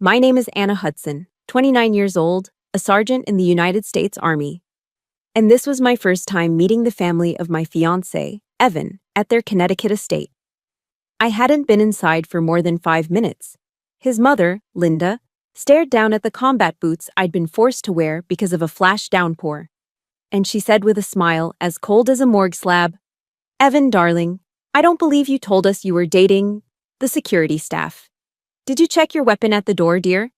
My name is Anna Hudson, 29 years old, a sergeant in the United States Army. And this was my first time meeting the family of my fiancé, Evan, at their Connecticut estate. I hadn't been inside for more than 5 minutes. His mother, Linda, stared down at the combat boots I'd been forced to wear because of a flash downpour. And she said with a smile as cold as a morgue slab, "Evan, darling, I don't believe you told us you were dating the security staff. Did you check your weapon at the door, dear?"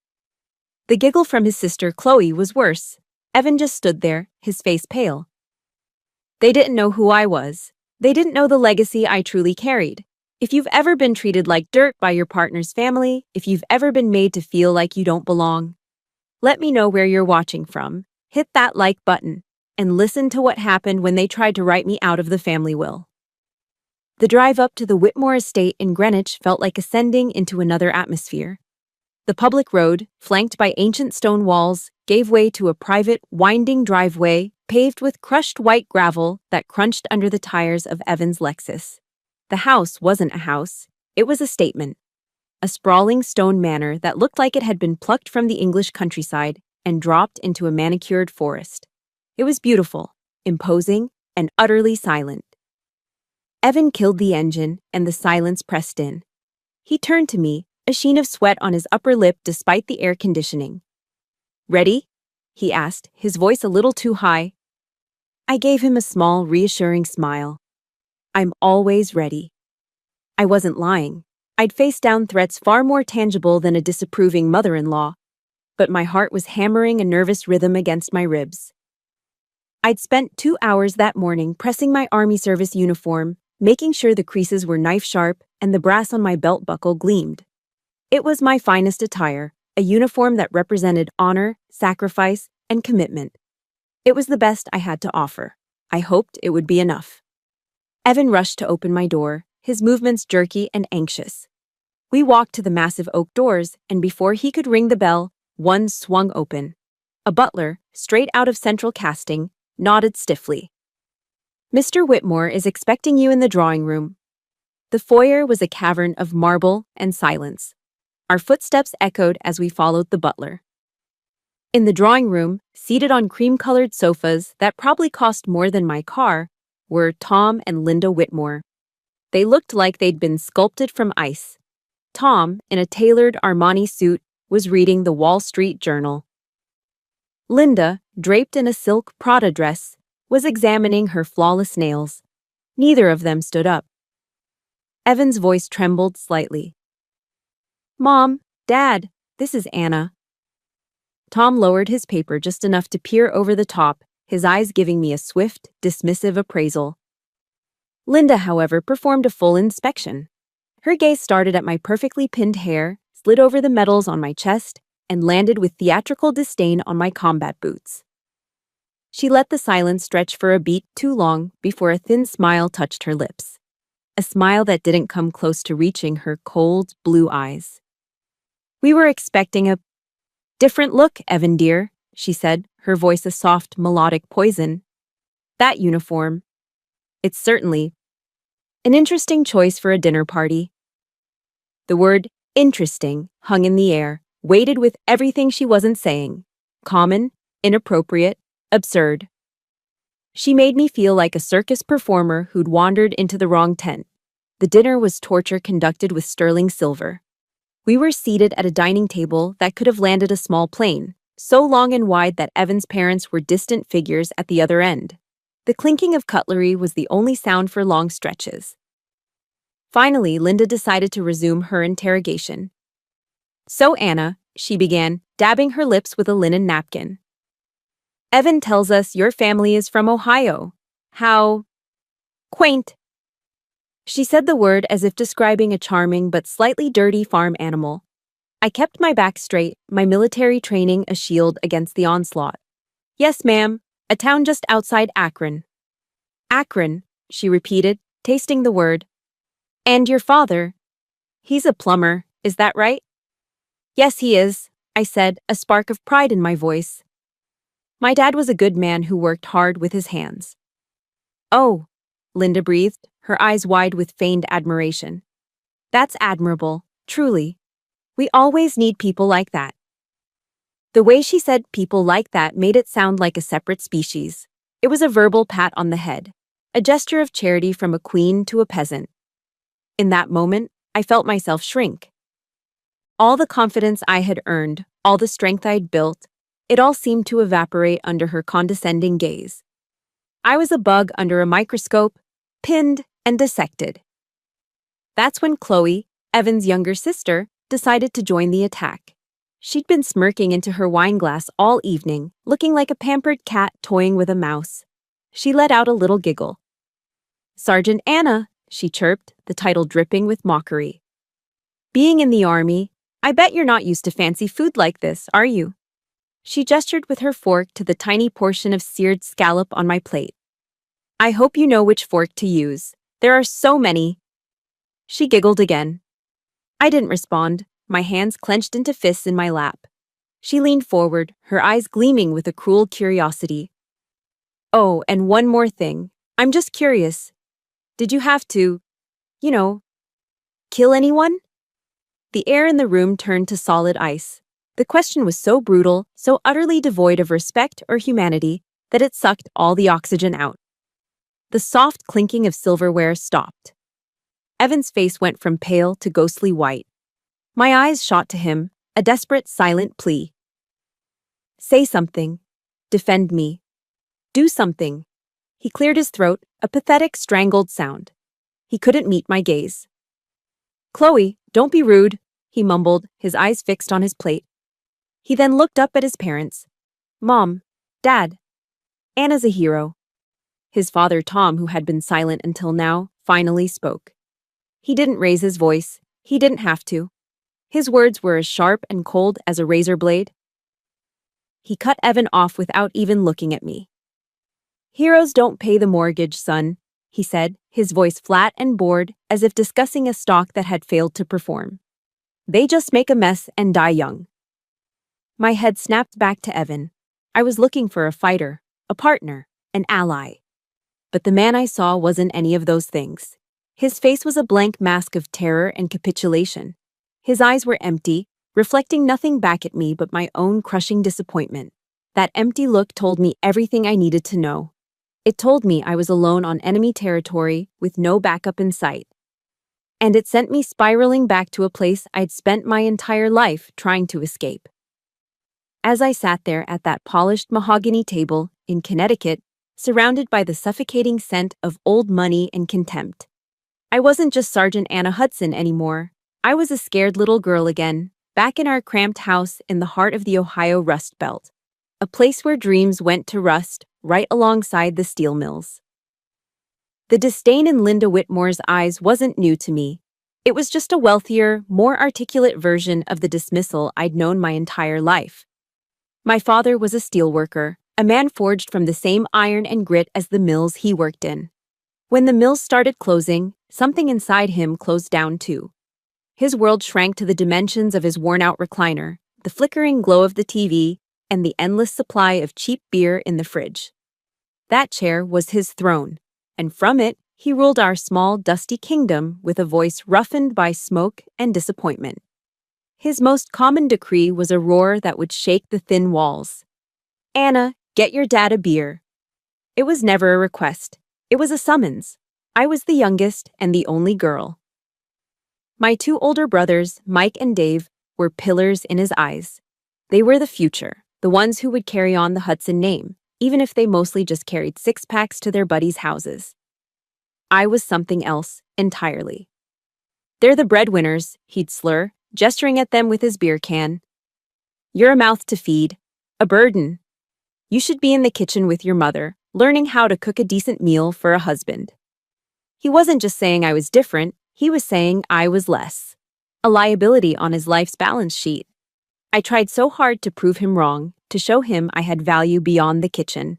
The giggle from his sister Chloe was worse. Evan just stood there, his face pale. They didn't know who I was. They didn't know the legacy I truly carried. If you've ever been treated like dirt by your partner's family, if you've ever been made to feel like you don't belong, let me know where you're watching from. Hit that like button and listen to what happened when they tried to write me out of the family will. The drive up to the Whitmore estate in Greenwich felt like ascending into another atmosphere. The public road, flanked by ancient stone walls, gave way to a private, winding driveway paved with crushed white gravel that crunched under the tires of Evan's Lexus. The house wasn't a house, it was a statement. A sprawling stone manor that looked like it had been plucked from the English countryside and dropped into a manicured forest. It was beautiful, imposing, and utterly silent. Evan killed the engine, and the silence pressed in. He turned to me, a sheen of sweat on his upper lip despite the air conditioning. "Ready?" he asked, his voice a little too high. I gave him a small, reassuring smile. I'm always ready. I wasn't lying. I'd faced down threats far more tangible than a disapproving mother-in-law, but my heart was hammering a nervous rhythm against my ribs. I'd spent 2 hours that morning pressing my Army service uniform, making sure the creases were knife-sharp and the brass on my belt buckle gleamed. It was my finest attire, a uniform that represented honor, sacrifice, and commitment. It was the best I had to offer. I hoped it would be enough. Evan rushed to open my door, his movements jerky and anxious. We walked to the massive oak doors, and before he could ring the bell, one swung open. A butler, straight out of central casting, nodded stiffly. "Mr. Whitmore is expecting you in the drawing room." The foyer was a cavern of marble and silence. Our footsteps echoed as we followed the butler. In the drawing room, seated on cream-colored sofas that probably cost more than my car, were Tom and Linda Whitmore. They looked like they'd been sculpted from ice. Tom, in a tailored Armani suit, was reading the Wall Street Journal. Linda, draped in a silk Prada dress, was examining her flawless nails. Neither of them stood up. Evan's voice trembled slightly. "Mom, Dad, this is Anna." Tom lowered his paper just enough to peer over the top, his eyes giving me a swift, dismissive appraisal. Linda, however, performed a full inspection. Her gaze started at my perfectly pinned hair, slid over the medals on my chest, and landed with theatrical disdain on my combat boots. She let the silence stretch for a beat too long before a thin smile touched her lips. A smile that didn't come close to reaching her cold, blue eyes. "We were expecting a different look, Evan dear," she said, her voice a soft, melodic poison. "That uniform. It's certainly an interesting choice for a dinner party." The word interesting hung in the air, weighted with everything she wasn't saying. Common, inappropriate, absurd. She made me feel like a circus performer who'd wandered into the wrong tent. The dinner was torture conducted with sterling silver. We were seated at a dining table that could have landed a small plane, so long and wide that Evan's parents were distant figures at the other end. The clinking of cutlery was the only sound for long stretches. Finally, Linda decided to resume her interrogation. "So, Anna," she began, dabbing her lips with a linen napkin. "Evan tells us your family is from Ohio. How quaint." She said the word as if describing a charming but slightly dirty farm animal. I kept my back straight, my military training a shield against the onslaught. "Yes, ma'am, a town just outside Akron." "Akron," she repeated, tasting the word. "And your father? He's a plumber, is that right?" "Yes, he is," I said, a spark of pride in my voice. My dad was a good man who worked hard with his hands. "Oh," Linda breathed, her eyes wide with feigned admiration. "That's admirable, truly." We always need people like that. The way she said people like that made it sound like a separate species. It was a verbal pat on the head, a gesture of charity from a queen to a peasant. In that moment, I felt myself shrink. All the confidence I had earned, all the strength I'd built, it all seemed to evaporate under her condescending gaze. I was a bug under a microscope, pinned and dissected. That's when Chloe, Evan's younger sister, decided to join the attack. She'd been smirking into her wine glass all evening, looking like a pampered cat toying with a mouse. She let out a little giggle. "Sergeant Anna," she chirped, the title dripping with mockery. "Being in the army, I bet you're not used to fancy food like this, are you?" She gestured with her fork to the tiny portion of seared scallop on my plate. "I hope you know which fork to use. There are so many." She giggled again. I didn't respond, my hands clenched into fists in my lap. She leaned forward, her eyes gleaming with a cruel curiosity. "Oh, and one more thing. I'm just curious. Did you have to, you know, kill anyone?" The air in the room turned to solid ice. The question was so brutal, so utterly devoid of respect or humanity, that it sucked all the oxygen out. The soft clinking of silverware stopped. Evan's face went from pale to ghostly white. My eyes shot to him, a desperate, silent plea. "Say something. Defend me. Do something." He cleared his throat, a pathetic, strangled sound. He couldn't meet my gaze. "Chloe, don't be rude," he mumbled, his eyes fixed on his plate. He then looked up at his parents. "Mom, Dad, Anna's a hero." His father, Tom, who had been silent until now, finally spoke. He didn't raise his voice. He didn't have to. His words were as sharp and cold as a razor blade. He cut Evan off without even looking at me. "Heroes don't pay the mortgage, son," he said, his voice flat and bored, as if discussing a stock that had failed to perform. "They just make a mess and die young." My head snapped back to Evan. I was looking for a fighter, a partner, an ally. But the man I saw wasn't any of those things. His face was a blank mask of terror and capitulation. His eyes were empty, reflecting nothing back at me but my own crushing disappointment. That empty look told me everything I needed to know. It told me I was alone on enemy territory with no backup in sight. And it sent me spiraling back to a place I'd spent my entire life trying to escape. As I sat there at that polished mahogany table in Connecticut, surrounded by the suffocating scent of old money and contempt, I wasn't just Sergeant Anna Hudson anymore. I was a scared little girl again, back in our cramped house in the heart of the Ohio Rust Belt, a place where dreams went to rust right alongside the steel mills. The disdain in Linda Whitmore's eyes wasn't new to me. It was just a wealthier, more articulate version of the dismissal I'd known my entire life. My father was a steelworker, a man forged from the same iron and grit as the mills he worked in. When the mills started closing, something inside him closed down too. His world shrank to the dimensions of his worn-out recliner, the flickering glow of the TV, and the endless supply of cheap beer in the fridge. That chair was his throne, and from it, he ruled our small, dusty kingdom with a voice roughened by smoke and disappointment. His most common decree was a roar that would shake the thin walls. "Anna, get your dad a beer." It was never a request. It was a summons. I was the youngest and the only girl. My two older brothers, Mike and Dave, were pillars in his eyes. They were the future, the ones who would carry on the Hudson name, even if they mostly just carried six-packs to their buddies' houses. I was something else entirely. "They're the breadwinners," he'd slur, gesturing at them with his beer can. "You're a mouth to feed, a burden. You should be in the kitchen with your mother, learning how to cook a decent meal for a husband." He wasn't just saying I was different, he was saying I was less. A liability on his life's balance sheet. I tried so hard to prove him wrong, to show him I had value beyond the kitchen.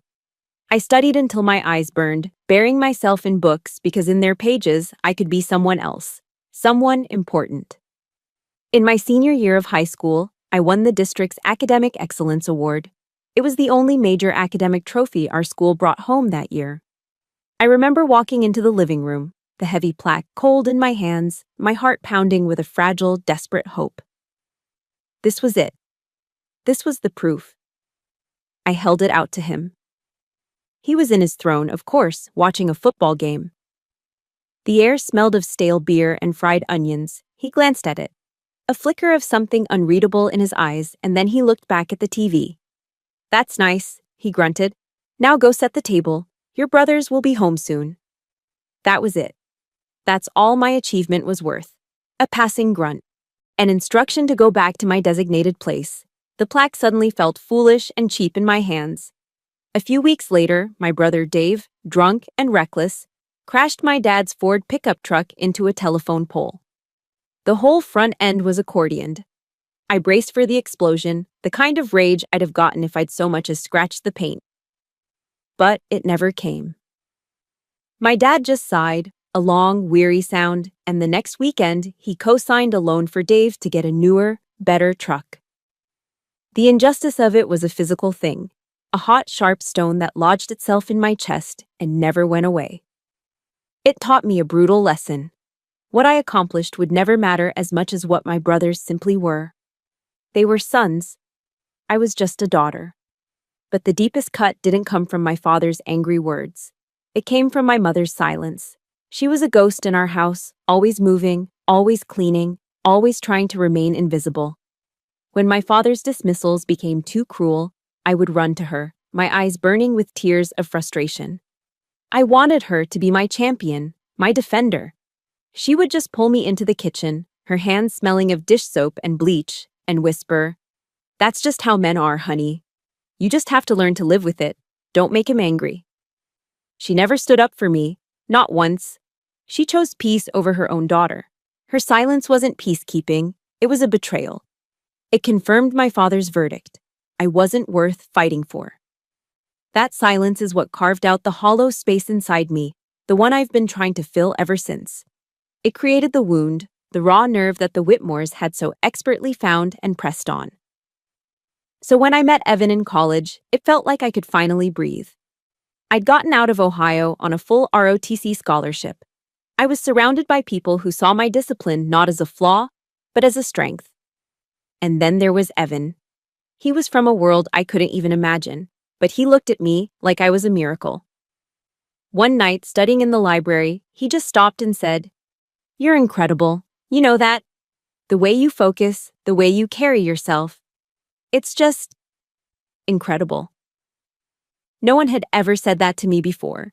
I studied until my eyes burned, burying myself in books because in their pages I could be someone else, someone important. In my senior year of high school, I won the district's Academic Excellence Award. It was the only major academic trophy our school brought home that year. I remember walking into the living room, the heavy plaque cold in my hands, my heart pounding with a fragile, desperate hope. This was it. This was the proof. I held it out to him. He was in his throne, of course, watching a football game. The air smelled of stale beer and fried onions. He glanced at it. A flicker of something unreadable in his eyes, and then he looked back at the TV. "That's nice," he grunted. "Now go set the table. Your brothers will be home soon." That was it. That's all my achievement was worth. A passing grunt. An instruction to go back to my designated place. The plaque suddenly felt foolish and cheap in my hands. A few weeks later, my brother Dave, drunk and reckless, crashed my dad's Ford pickup truck into a telephone pole. The whole front end was accordioned. I braced for the explosion, the kind of rage I'd have gotten if I'd so much as scratched the paint. But it never came. My dad just sighed, a long, weary sound, and the next weekend, he co-signed a loan for Dave to get a newer, better truck. The injustice of it was a physical thing, a hot, sharp stone that lodged itself in my chest and never went away. It taught me a brutal lesson. What I accomplished would never matter as much as what my brothers simply were. They were sons. I was just a daughter. But the deepest cut didn't come from my father's angry words. It came from my mother's silence. She was a ghost in our house, always moving, always cleaning, always trying to remain invisible. When my father's dismissals became too cruel, I would run to her, my eyes burning with tears of frustration. I wanted her to be my champion, my defender. She would just pull me into the kitchen, her hands smelling of dish soap and bleach, and whisper, "That's just how men are, honey. You just have to learn to live with it. Don't make him angry." She never stood up for me, not once. She chose peace over her own daughter. Her silence wasn't peacekeeping, it was a betrayal. It confirmed my father's verdict. I wasn't worth fighting for. That silence is what carved out the hollow space inside me, the one I've been trying to fill ever since. It created the wound, the raw nerve that the Whitmores had so expertly found and pressed on. So when I met Evan in college, it felt like I could finally breathe. I'd gotten out of Ohio on a full ROTC scholarship. I was surrounded by people who saw my discipline not as a flaw, but as a strength. And then there was Evan. He was from a world I couldn't even imagine, but he looked at me like I was a miracle. One night, studying in the library, he just stopped and said, "You're incredible. You know that? The way you focus, the way you carry yourself. It's just incredible." No one had ever said that to me before.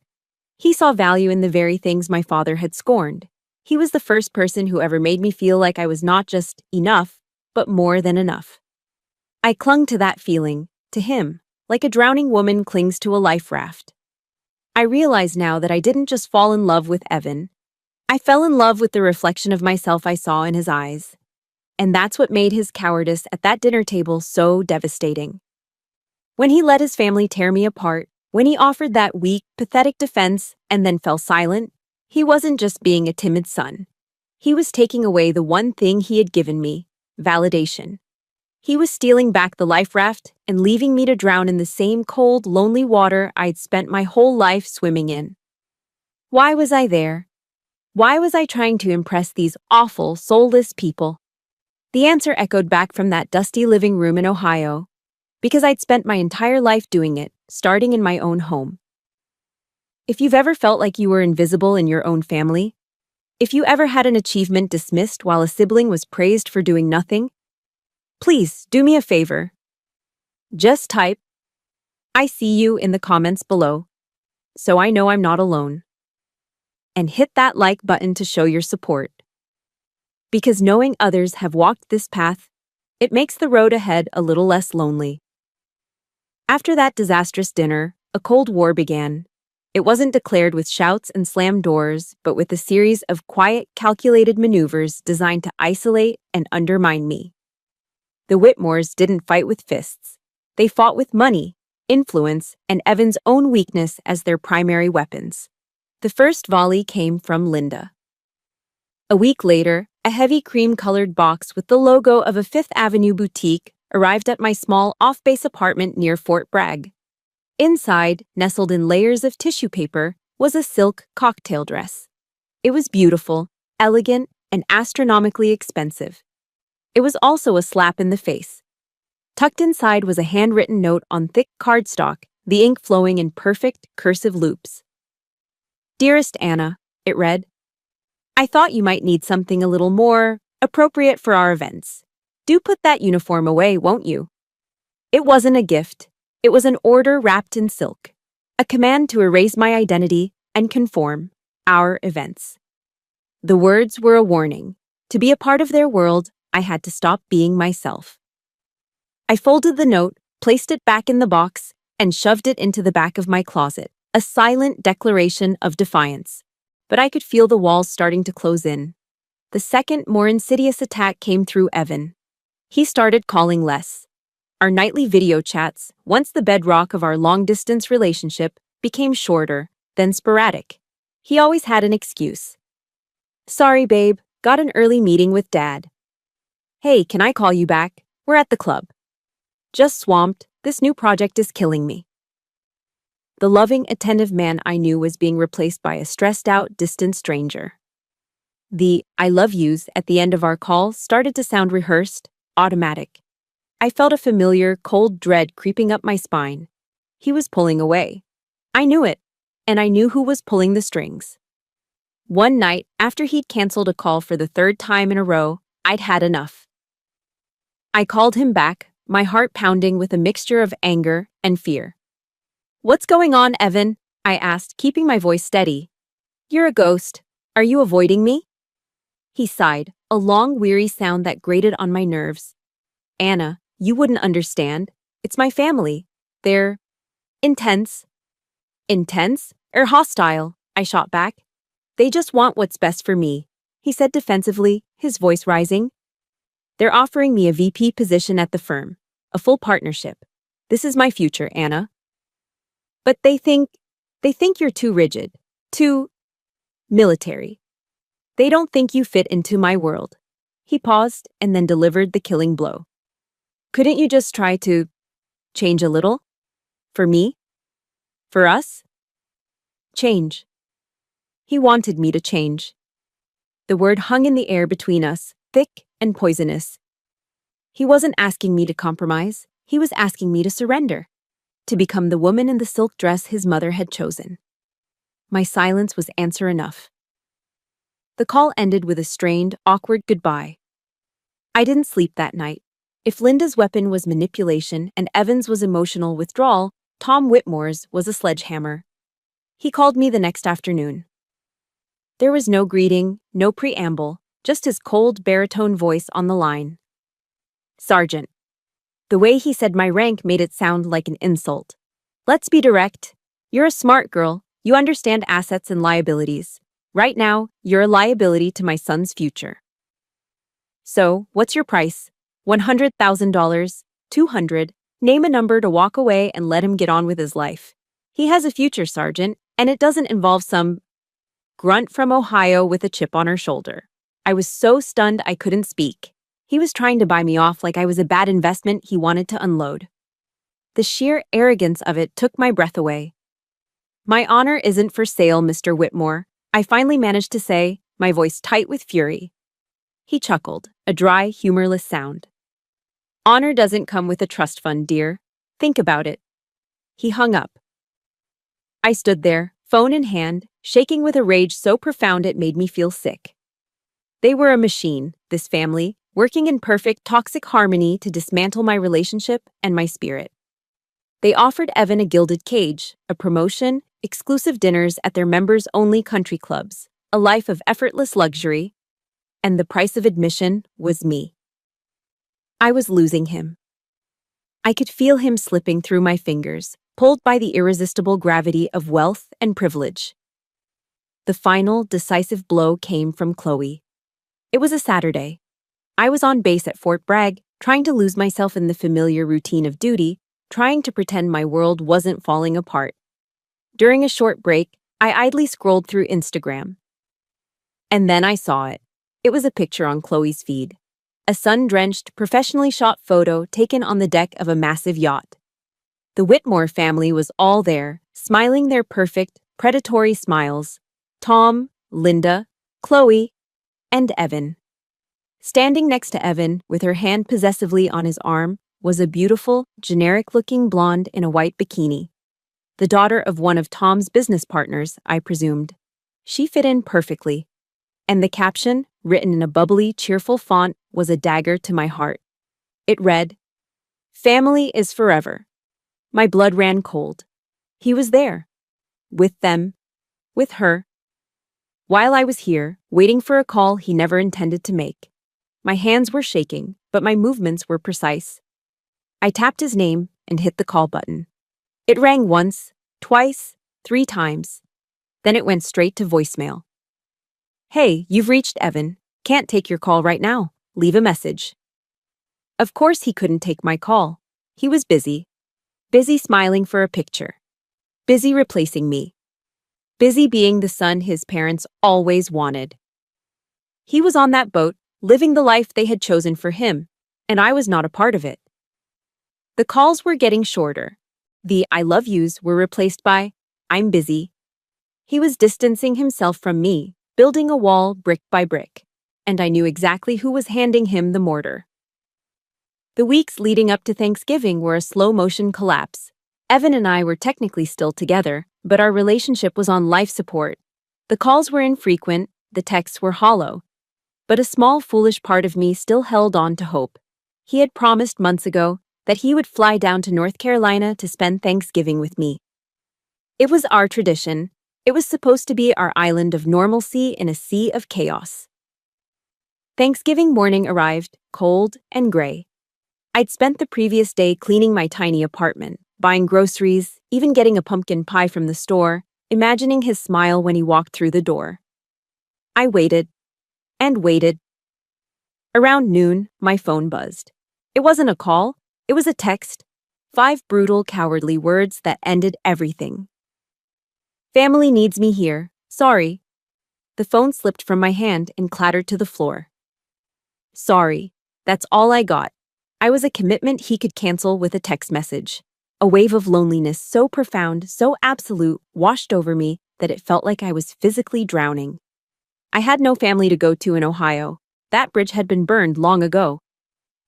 He saw value in the very things my father had scorned. He was the first person who ever made me feel like I was not just enough, but more than enough. I clung to that feeling, to him, like a drowning woman clings to a life raft. I realize now that I didn't just fall in love with Evan. I fell in love with the reflection of myself I saw in his eyes. And that's what made his cowardice at that dinner table so devastating. When he let his family tear me apart, when he offered that weak, pathetic defense and then fell silent, he wasn't just being a timid son. He was taking away the one thing he had given me, validation. He was stealing back the life raft and leaving me to drown in the same cold, lonely water I'd spent my whole life swimming in. Why was I there? Why was I trying to impress these awful, soulless people? The answer echoed back from that dusty living room in Ohio, because I'd spent my entire life doing it, starting in my own home. If you've ever felt like you were invisible in your own family, if you ever had an achievement dismissed while a sibling was praised for doing nothing, please do me a favor. Just type, "I see you" in the comments below, so I know I'm not alone. And hit that like button to show your support. Because knowing others have walked this path, it makes the road ahead a little less lonely. After that disastrous dinner, a Cold War began. It wasn't declared with shouts and slammed doors, but with a series of quiet, calculated maneuvers designed to isolate and undermine me. The Whitmores didn't fight with fists. They fought with money, influence, and Evan's own weakness as their primary weapons. The first volley came from Linda. A week later, a heavy cream-colored box with the logo of a Fifth Avenue boutique arrived at my small off-base apartment near Fort Bragg. Inside, nestled in layers of tissue paper, was a silk cocktail dress. It was beautiful, elegant, and astronomically expensive. It was also a slap in the face. Tucked inside was a handwritten note on thick cardstock, the ink flowing in perfect, cursive loops. "Dearest Anna," it read, "I thought you might need something a little more appropriate for our events. Do put that uniform away, won't you?" It wasn't a gift. It was an order wrapped in silk. A command to erase my identity and conform our events. The words were a warning. To be a part of their world, I had to stop being myself. I folded the note, placed it back in the box, and shoved it into the back of my closet, a silent declaration of defiance. But I could feel the walls starting to close in. The second, more insidious attack came through Evan. He started calling less. Our nightly video chats, once the bedrock of our long-distance relationship, became shorter, then sporadic. He always had an excuse. "Sorry, babe, got an early meeting with Dad." "Hey, can I call you back? We're at the club." "Just swamped. This new project is killing me." The loving, attentive man I knew was being replaced by a stressed-out, distant stranger. The "I love yous" at the end of our call started to sound rehearsed, automatic. I felt a familiar, cold dread creeping up my spine. He was pulling away. I knew it, and I knew who was pulling the strings. One night, after he'd canceled a call for the third time in a row, I'd had enough. I called him back, my heart pounding with a mixture of anger and fear. "What's going on, Evan?" I asked, keeping my voice steady. "You're a ghost. Are you avoiding me?" He sighed, a long, weary sound that grated on my nerves. "Anna, you wouldn't understand. It's my family. They're intense." "Intense or hostile?" I shot back. "They just want what's best for me," he said defensively, his voice rising. "They're offering me a VP position at the firm, a full partnership. This is my future, Anna. But they think you're too rigid, too military. They don't think you fit into my world." He paused and then delivered the killing blow. "Couldn't you just try to change a little? For me? For us?" Change. He wanted me to change. The word hung in the air between us, thick and poisonous. He wasn't asking me to compromise. He was asking me to surrender, to become the woman in the silk dress his mother had chosen. My silence was answer enough. The call ended with a strained, awkward goodbye. I didn't sleep that night. If Linda's weapon was manipulation and Evan's was emotional withdrawal, Tom Whitmore's was a sledgehammer. He called me the next afternoon. There was no greeting, no preamble, just his cold baritone voice on the line. "Sergeant." The way he said my rank made it sound like an insult. "Let's be direct. You're a smart girl. You understand assets and liabilities. Right now, you're a liability to my son's future. So, what's your price? $100,000, $200, name a number to walk away and let him get on with his life. He has a future, Sergeant, and it doesn't involve some grunt from Ohio with a chip on her shoulder." I was so stunned I couldn't speak. He was trying to buy me off like I was a bad investment he wanted to unload. The sheer arrogance of it took my breath away. "My honor isn't for sale, Mr. Whitmore," I finally managed to say, my voice tight with fury. He chuckled, a dry, humorless sound. "Honor doesn't come with a trust fund, dear. Think about it." He hung up. I stood there, phone in hand, shaking with a rage so profound it made me feel sick. They were a machine, this family, working in perfect, toxic harmony to dismantle my relationship and my spirit. They offered Evan a gilded cage, a promotion, exclusive dinners at their members-only country clubs, a life of effortless luxury, and the price of admission was me. I was losing him. I could feel him slipping through my fingers, pulled by the irresistible gravity of wealth and privilege. The final, decisive blow came from Chloe. It was a Saturday. I was on base at Fort Bragg, trying to lose myself in the familiar routine of duty, trying to pretend my world wasn't falling apart. During a short break, I idly scrolled through Instagram. And then I saw it. It was a picture on Chloe's feed. A sun-drenched, professionally shot photo taken on the deck of a massive yacht. The Whitmore family was all there, smiling their perfect, predatory smiles. Tom, Linda, Chloe, and Evan. Standing next to Evan, with her hand possessively on his arm, was a beautiful, generic-looking blonde in a white bikini. The daughter of one of Tom's business partners, I presumed. She fit in perfectly. And the caption, written in a bubbly, cheerful font, was a dagger to my heart. It read, "Family is forever." My blood ran cold. He was there. With them. With her. While I was here, waiting for a call he never intended to make. My hands were shaking, but my movements were precise. I tapped his name and hit the call button. It rang once, twice, 3 times. Then it went straight to voicemail. "Hey, you've reached Evan. Can't take your call right now. Leave a message." Of course he couldn't take my call. He was busy. Busy smiling for a picture. Busy replacing me. Busy being the son his parents always wanted. He was on that boat, living the life they had chosen for him, and I was not a part of it. The calls were getting shorter. The "I love yous" were replaced by "I'm busy." He was distancing himself from me, building a wall brick by brick, and I knew exactly who was handing him the mortar. The weeks leading up to Thanksgiving were a slow-motion collapse. Evan and I were technically still together, but our relationship was on life support. The calls were infrequent, the texts were hollow. But a small, foolish part of me still held on to hope. He had promised months ago that he would fly down to North Carolina to spend Thanksgiving with me. It was our tradition. It was supposed to be our island of normalcy in a sea of chaos. Thanksgiving morning arrived, cold and gray. I'd spent the previous day cleaning my tiny apartment, buying groceries, even getting a pumpkin pie from the store, imagining his smile when he walked through the door. I waited and waited. Around noon, my phone buzzed. It wasn't a call, it was a text. 5 brutal, cowardly words that ended everything. "Family needs me here. Sorry." The phone slipped from my hand and clattered to the floor. Sorry. That's all I got. I was a commitment he could cancel with a text message. A wave of loneliness so profound, so absolute, washed over me that it felt like I was physically drowning. I had no family to go to in Ohio. That bridge had been burned long ago.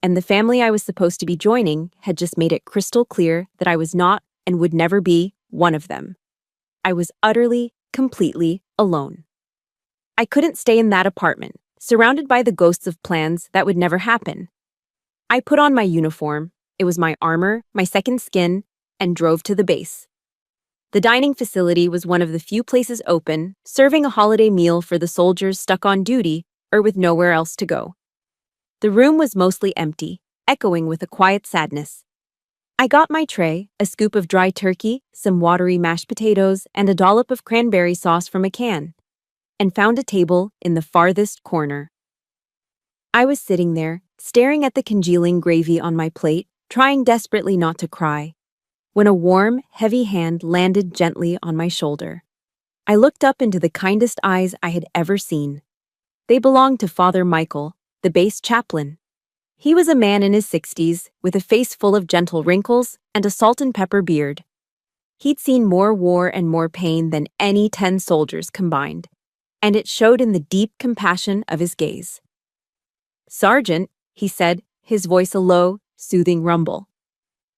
And the family I was supposed to be joining had just made it crystal clear that I was not and would never be one of them. I was utterly, completely alone. I couldn't stay in that apartment, surrounded by the ghosts of plans that would never happen. I put on my uniform, it was my armor, my second skin, and drove to the base. The dining facility was one of the few places open, serving a holiday meal for the soldiers stuck on duty or with nowhere else to go. The room was mostly empty, echoing with a quiet sadness. I got my tray, a scoop of dry turkey, some watery mashed potatoes, and a dollop of cranberry sauce from a can, and found a table in the farthest corner. I was sitting there, staring at the congealing gravy on my plate, trying desperately not to cry, when a warm, heavy hand landed gently on my shoulder. I looked up into the kindest eyes I had ever seen. They belonged to Father Michael, the base chaplain. He was a man in his 60s, with a face full of gentle wrinkles and a salt and pepper beard. He'd seen more war and more pain than any 10 soldiers combined, and it showed in the deep compassion of his gaze. "Sergeant," he said, his voice a low, soothing rumble.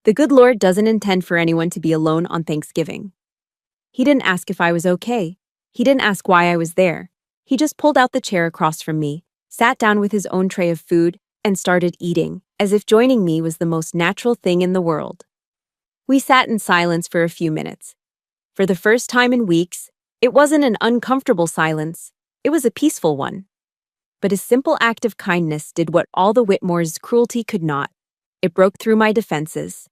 "The good Lord doesn't intend for anyone to be alone on Thanksgiving." He didn't ask if I was okay. He didn't ask why I was there. He just pulled out the chair across from me, sat down with his own tray of food, and started eating, as if joining me was the most natural thing in the world. We sat in silence for a few minutes. For the first time in weeks, it wasn't an uncomfortable silence, it was a peaceful one. But his simple act of kindness did what all the Whitmore's cruelty could not. It broke through my defenses.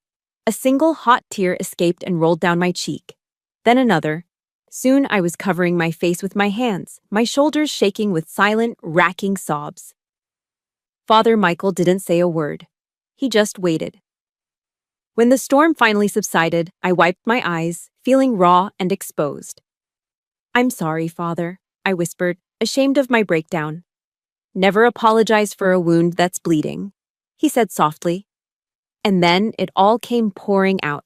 A single hot tear escaped and rolled down my cheek. Then another. Soon I was covering my face with my hands, my shoulders shaking with silent, racking sobs. Father Michael didn't say a word. He just waited. When the storm finally subsided, I wiped my eyes, feeling raw and exposed. "I'm sorry, Father," I whispered, ashamed of my breakdown. "Never apologize for a wound that's bleeding," he said softly. And then it all came pouring out.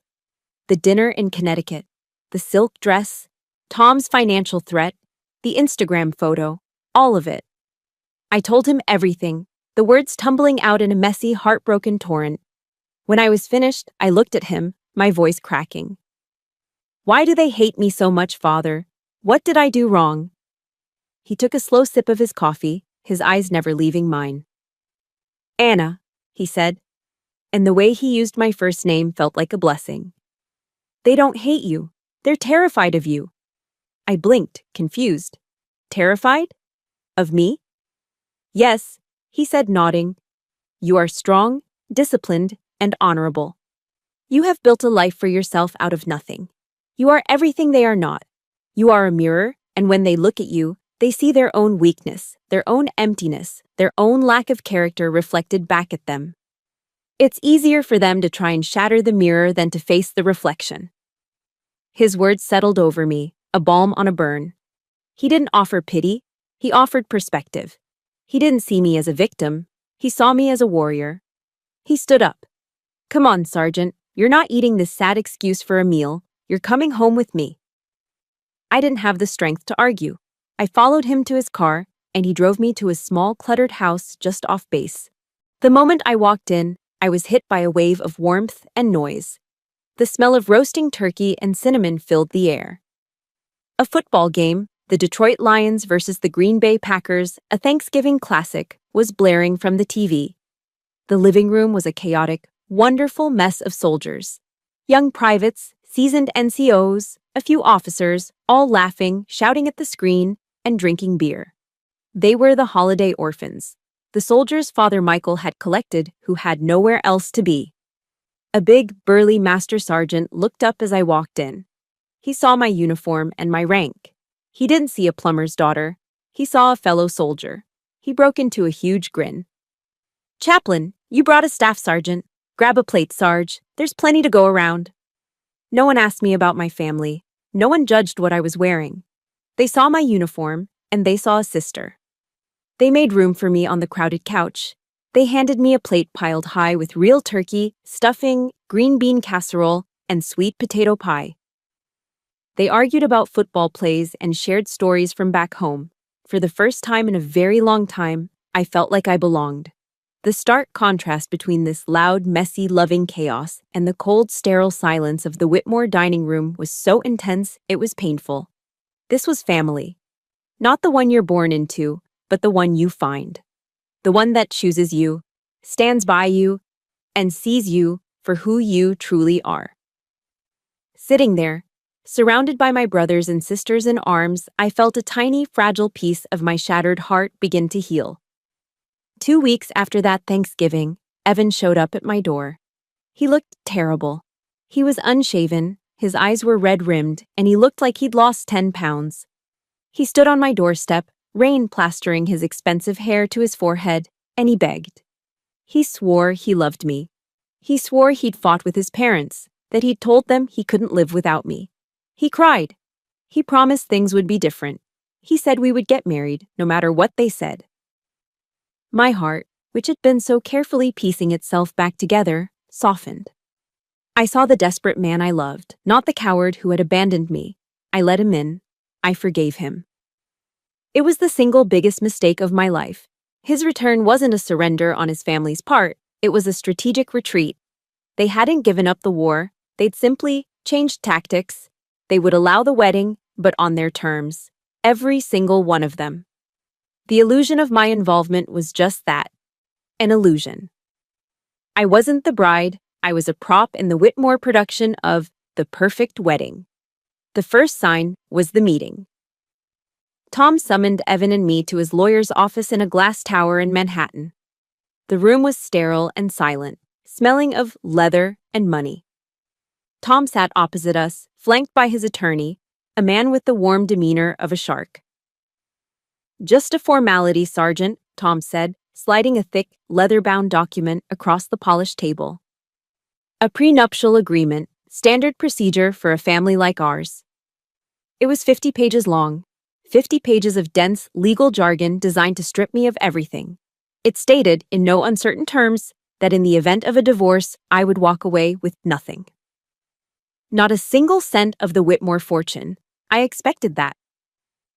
The dinner in Connecticut, the silk dress, Tom's financial threat, the Instagram photo, all of it. I told him everything, the words tumbling out in a messy, heartbroken torrent. When I was finished, I looked at him, my voice cracking. "Why do they hate me so much, Father? What did I do wrong?" He took a slow sip of his coffee, his eyes never leaving mine. "Anna," he said, and the way he used my first name felt like a blessing. "They don't hate you. They're terrified of you." I blinked, confused. "Terrified? Of me?" "Yes," he said, nodding. "You are strong, disciplined, and honorable. You have built a life for yourself out of nothing. You are everything they are not. You are a mirror, and when they look at you, they see their own weakness, their own emptiness, their own lack of character reflected back at them. It's easier for them to try and shatter the mirror than to face the reflection." His words settled over me, a balm on a burn. He didn't offer pity, he offered perspective. He didn't see me as a victim, he saw me as a warrior. He stood up. "Come on, Sergeant, you're not eating this sad excuse for a meal, you're coming home with me." I didn't have the strength to argue. I followed him to his car, and he drove me to a small, cluttered house just off base. The moment I walked in, I was hit by a wave of warmth and noise. The smell of roasting turkey and cinnamon filled the air. A football game, the Detroit Lions versus the Green Bay Packers, a Thanksgiving classic, was blaring from the TV. The living room was a chaotic, wonderful mess of soldiers. Young privates, seasoned NCOs, a few officers, all laughing, shouting at the screen, and drinking beer. They were the holiday orphans, the soldiers Father Michael had collected who had nowhere else to be. A big, burly master sergeant looked up as I walked in. He saw my uniform and my rank. He didn't see a plumber's daughter. He saw a fellow soldier. He broke into a huge grin. "Chaplain, you brought a staff sergeant. Grab a plate, Sarge. There's plenty to go around." No one asked me about my family. No one judged what I was wearing. They saw my uniform, and they saw a sister. They made room for me on the crowded couch. They handed me a plate piled high with real turkey, stuffing, green bean casserole, and sweet potato pie. They argued about football plays and shared stories from back home. For the first time in a very long time, I felt like I belonged. The stark contrast between this loud, messy, loving chaos and the cold, sterile silence of the Whitmore dining room was so intense it was painful. This was family. Not the one you're born into, but the one you find. The one that chooses you, stands by you, and sees you for who you truly are. Sitting there, surrounded by my brothers and sisters in arms, I felt a tiny, fragile piece of my shattered heart begin to heal. 2 weeks after that Thanksgiving, Evan showed up at my door. He looked terrible. He was unshaven, his eyes were red-rimmed, and he looked like he'd lost 10 pounds. He stood on my doorstep, rain plastering his expensive hair to his forehead, and he begged. He swore he loved me. He swore he'd fought with his parents, that he'd told them he couldn't live without me. He cried. He promised things would be different. He said we would get married, no matter what they said. My heart, which had been so carefully piecing itself back together, softened. I saw the desperate man I loved, not the coward who had abandoned me. I let him in. I forgave him. It was the single biggest mistake of my life. His return wasn't a surrender on his family's part, it was a strategic retreat. They hadn't given up the war, they'd simply changed tactics. They would allow the wedding, but on their terms. Every single one of them. The illusion of my involvement was just that, an illusion. I wasn't the bride, I was a prop in the Whitmore production of The Perfect Wedding. The first sign was the meeting. Tom summoned Evan and me to his lawyer's office in a glass tower in Manhattan. The room was sterile and silent, smelling of leather and money. Tom sat opposite us, flanked by his attorney, a man with the warm demeanor of a shark. "Just a formality, Sergeant," Tom said, sliding a thick, leather-bound document across the polished table. "A prenuptial agreement, standard procedure for a family like ours." It was 50 pages long, 50 pages of dense legal jargon designed to strip me of everything. It stated, in no uncertain terms, that in the event of a divorce, I would walk away with nothing. Not a single cent of the Whitmore fortune. I expected that.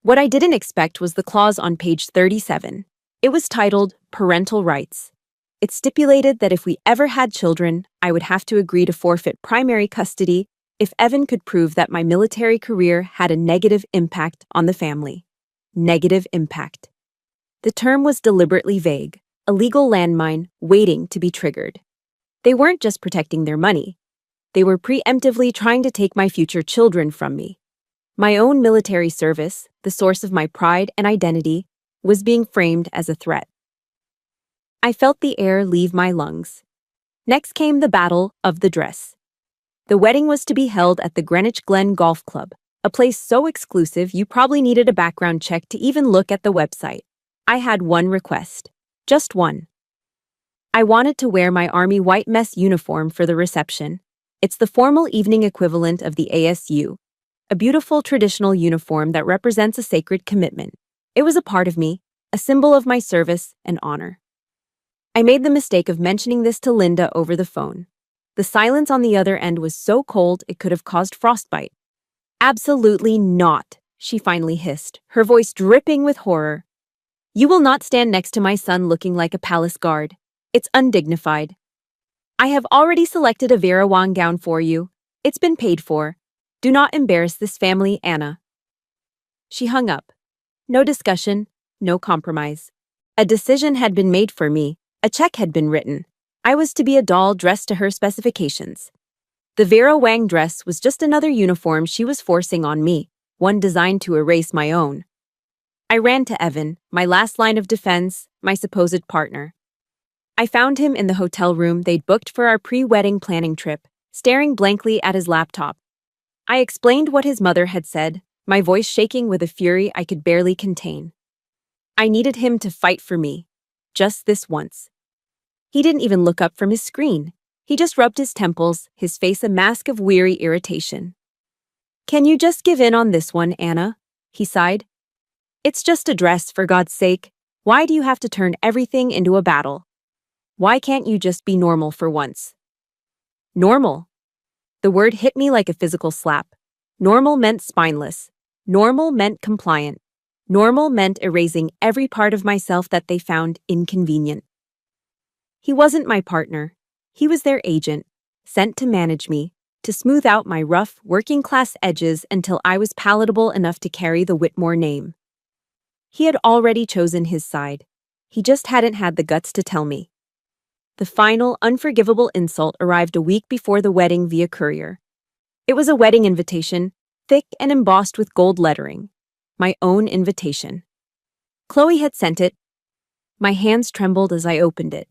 What I didn't expect was the clause on page 37. It was titled Parental Rights. It stipulated that if we ever had children, I would have to agree to forfeit primary custody if Evan could prove that my military career had a negative impact on the family. Negative impact. The term was deliberately vague, a legal landmine waiting to be triggered. They weren't just protecting their money. They were preemptively trying to take my future children from me. My own military service, the source of my pride and identity, was being framed as a threat. I felt the air leave my lungs. Next came the battle of the dress. The wedding was to be held at the Greenwich Glen Golf Club, a place so exclusive you probably needed a background check to even look at the website. I had one request. Just one. I wanted to wear my Army white mess uniform for the reception. It's the formal evening equivalent of the ASU, a beautiful traditional uniform that represents a sacred commitment. It was a part of me, a symbol of my service and honor. I made the mistake of mentioning this to Linda over the phone. The silence on the other end was so cold it could have caused frostbite. Absolutely not, she finally hissed, her voice dripping with horror. You will not stand next to my son looking like a palace guard. It's undignified. I have already selected a Vera Wang gown for you. It's been paid for. Do not embarrass this family, Anna. She hung up. No discussion, no compromise. A decision had been made for me. A check had been written. I was to be a doll dressed to her specifications. The Vera Wang dress was just another uniform she was forcing on me, one designed to erase my own. I ran to Evan, my last line of defense, my supposed partner. I found him in the hotel room they'd booked for our pre-wedding planning trip, staring blankly at his laptop. I explained what his mother had said, my voice shaking with a fury I could barely contain. I needed him to fight for me, just this once. He didn't even look up from his screen. He just rubbed his temples, his face a mask of weary irritation. Can you just give in on this one, Anna? He sighed. It's just a dress, for God's sake. Why do you have to turn everything into a battle? Why can't you just be normal for once? Normal. The word hit me like a physical slap. Normal meant spineless. Normal meant compliant. Normal meant erasing every part of myself that they found inconvenient. He wasn't my partner. He was their agent, sent to manage me, to smooth out my rough, working-class edges until I was palatable enough to carry the Whitmore name. He had already chosen his side. He just hadn't had the guts to tell me. The final, unforgivable insult arrived a week before the wedding via courier. It was a wedding invitation, thick and embossed with gold lettering. My own invitation. Chloe had sent it. My hands trembled as I opened it.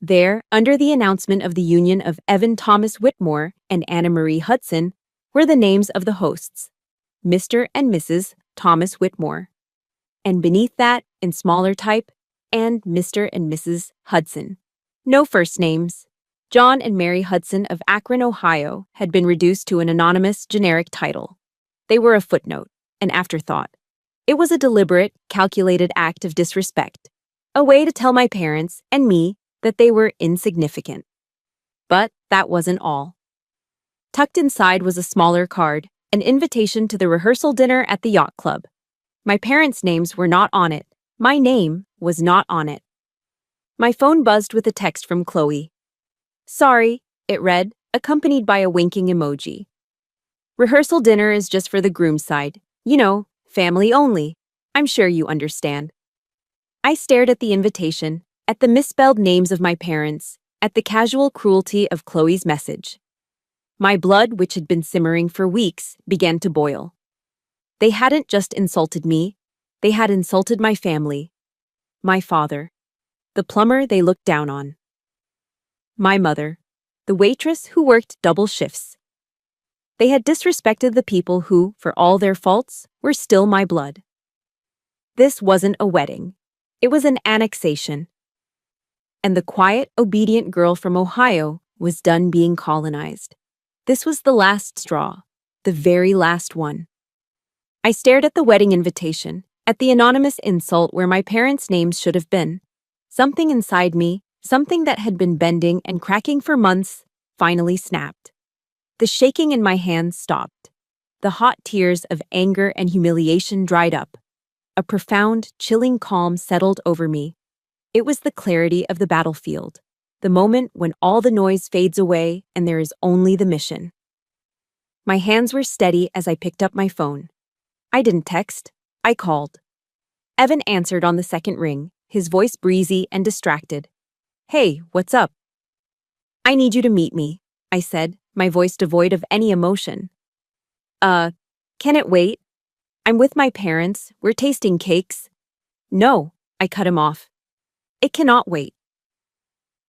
There, under the announcement of the union of Evan Thomas Whitmore and Anna Marie Hudson, were the names of the hosts, Mr. and Mrs. Thomas Whitmore. And beneath that, in smaller type, and Mr. and Mrs. Hudson. No first names. John and Mary Hudson of Akron, Ohio, had been reduced to an anonymous, generic title. They were a footnote, an afterthought. It was a deliberate, calculated act of disrespect, a way to tell my parents and me that they were insignificant. But that wasn't all. Tucked inside was a smaller card, an invitation to the rehearsal dinner at the yacht club. My parents' names were not on it. My name was not on it. My phone buzzed with a text from Chloe. Sorry, it read, accompanied by a winking emoji. Rehearsal dinner is just for the groom's side. You know, family only. I'm sure you understand. I stared at the invitation, at the misspelled names of my parents, at the casual cruelty of Chloe's message. My blood, which had been simmering for weeks, began to boil. They hadn't just insulted me, they had insulted my family, my father, the plumber they looked down on, my mother, the waitress who worked double shifts. They had disrespected the people who, for all their faults, were still my blood. This wasn't a wedding. It was an annexation. And the quiet, obedient girl from Ohio was done being colonized. This was the last straw, the very last one. I stared at the wedding invitation, at the anonymous insult where my parents' names should have been. Something inside me, something that had been bending and cracking for months, finally snapped. The shaking in my hands stopped. The hot tears of anger and humiliation dried up. A profound, chilling calm settled over me, It was the clarity of the battlefield, the moment when all the noise fades away and there is only the mission. My hands were steady as I picked up my phone. I didn't text, I called. Evan answered on the second ring, his voice breezy and distracted. "Hey, what's up?" "I need you to meet me," I said, my voice devoid of any emotion. Can it wait? I'm with my parents, we're tasting cakes." "No," I cut him off. "It cannot wait.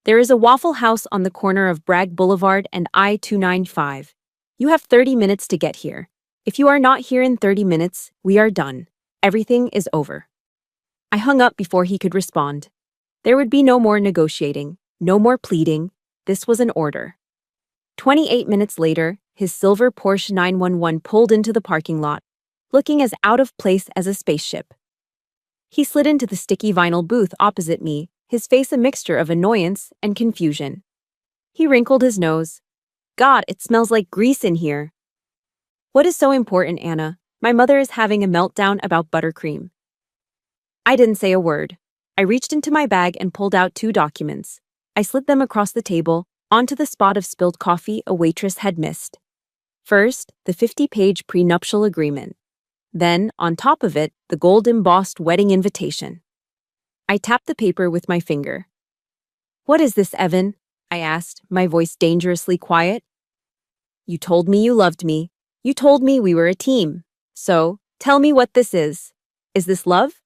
There is a Waffle House on the corner of Bragg Boulevard and I-295. You have 30 minutes to get here. If you are not here in 30 minutes, we are done. Everything is over." I hung up before he could respond. There would be no more negotiating, no more pleading. This was an order. 28 minutes later, his silver Porsche 911 pulled into the parking lot, looking as out of place as a spaceship. He slid into the sticky vinyl booth opposite me, his face a mixture of annoyance and confusion. He wrinkled his nose. "God, it smells like grease in here." "What is so important, Anna? My mother is having a meltdown about buttercream." I didn't say a word. I reached into my bag and pulled out 2 documents. I slid them across the table, onto the spot of spilled coffee a waitress had missed. First, the 50-page prenuptial agreement. Then, on top of it, the gold-embossed wedding invitation. I tapped the paper with my finger. "What is this, Evan?" I asked, my voice dangerously quiet. "You told me you loved me. You told me we were a team. So, tell me what this is. Is this love?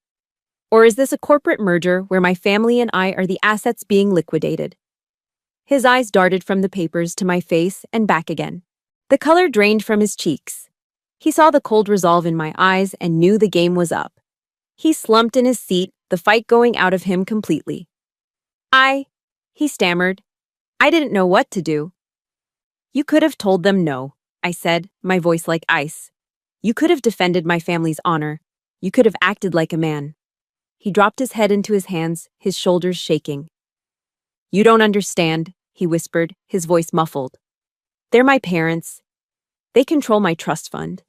Or is this a corporate merger where my family and I are the assets being liquidated?" His eyes darted from the papers to my face and back again. The color drained from his cheeks. He saw the cold resolve in my eyes and knew the game was up. He slumped in his seat, the fight going out of him completely. He stammered. I didn't know what to do. "You could have told them no," I said, my voice like ice. "You could have defended my family's honor. You could have acted like a man." He dropped his head into his hands, his shoulders shaking. "You don't understand," he whispered, his voice muffled. "They're my parents. They control my trust fund.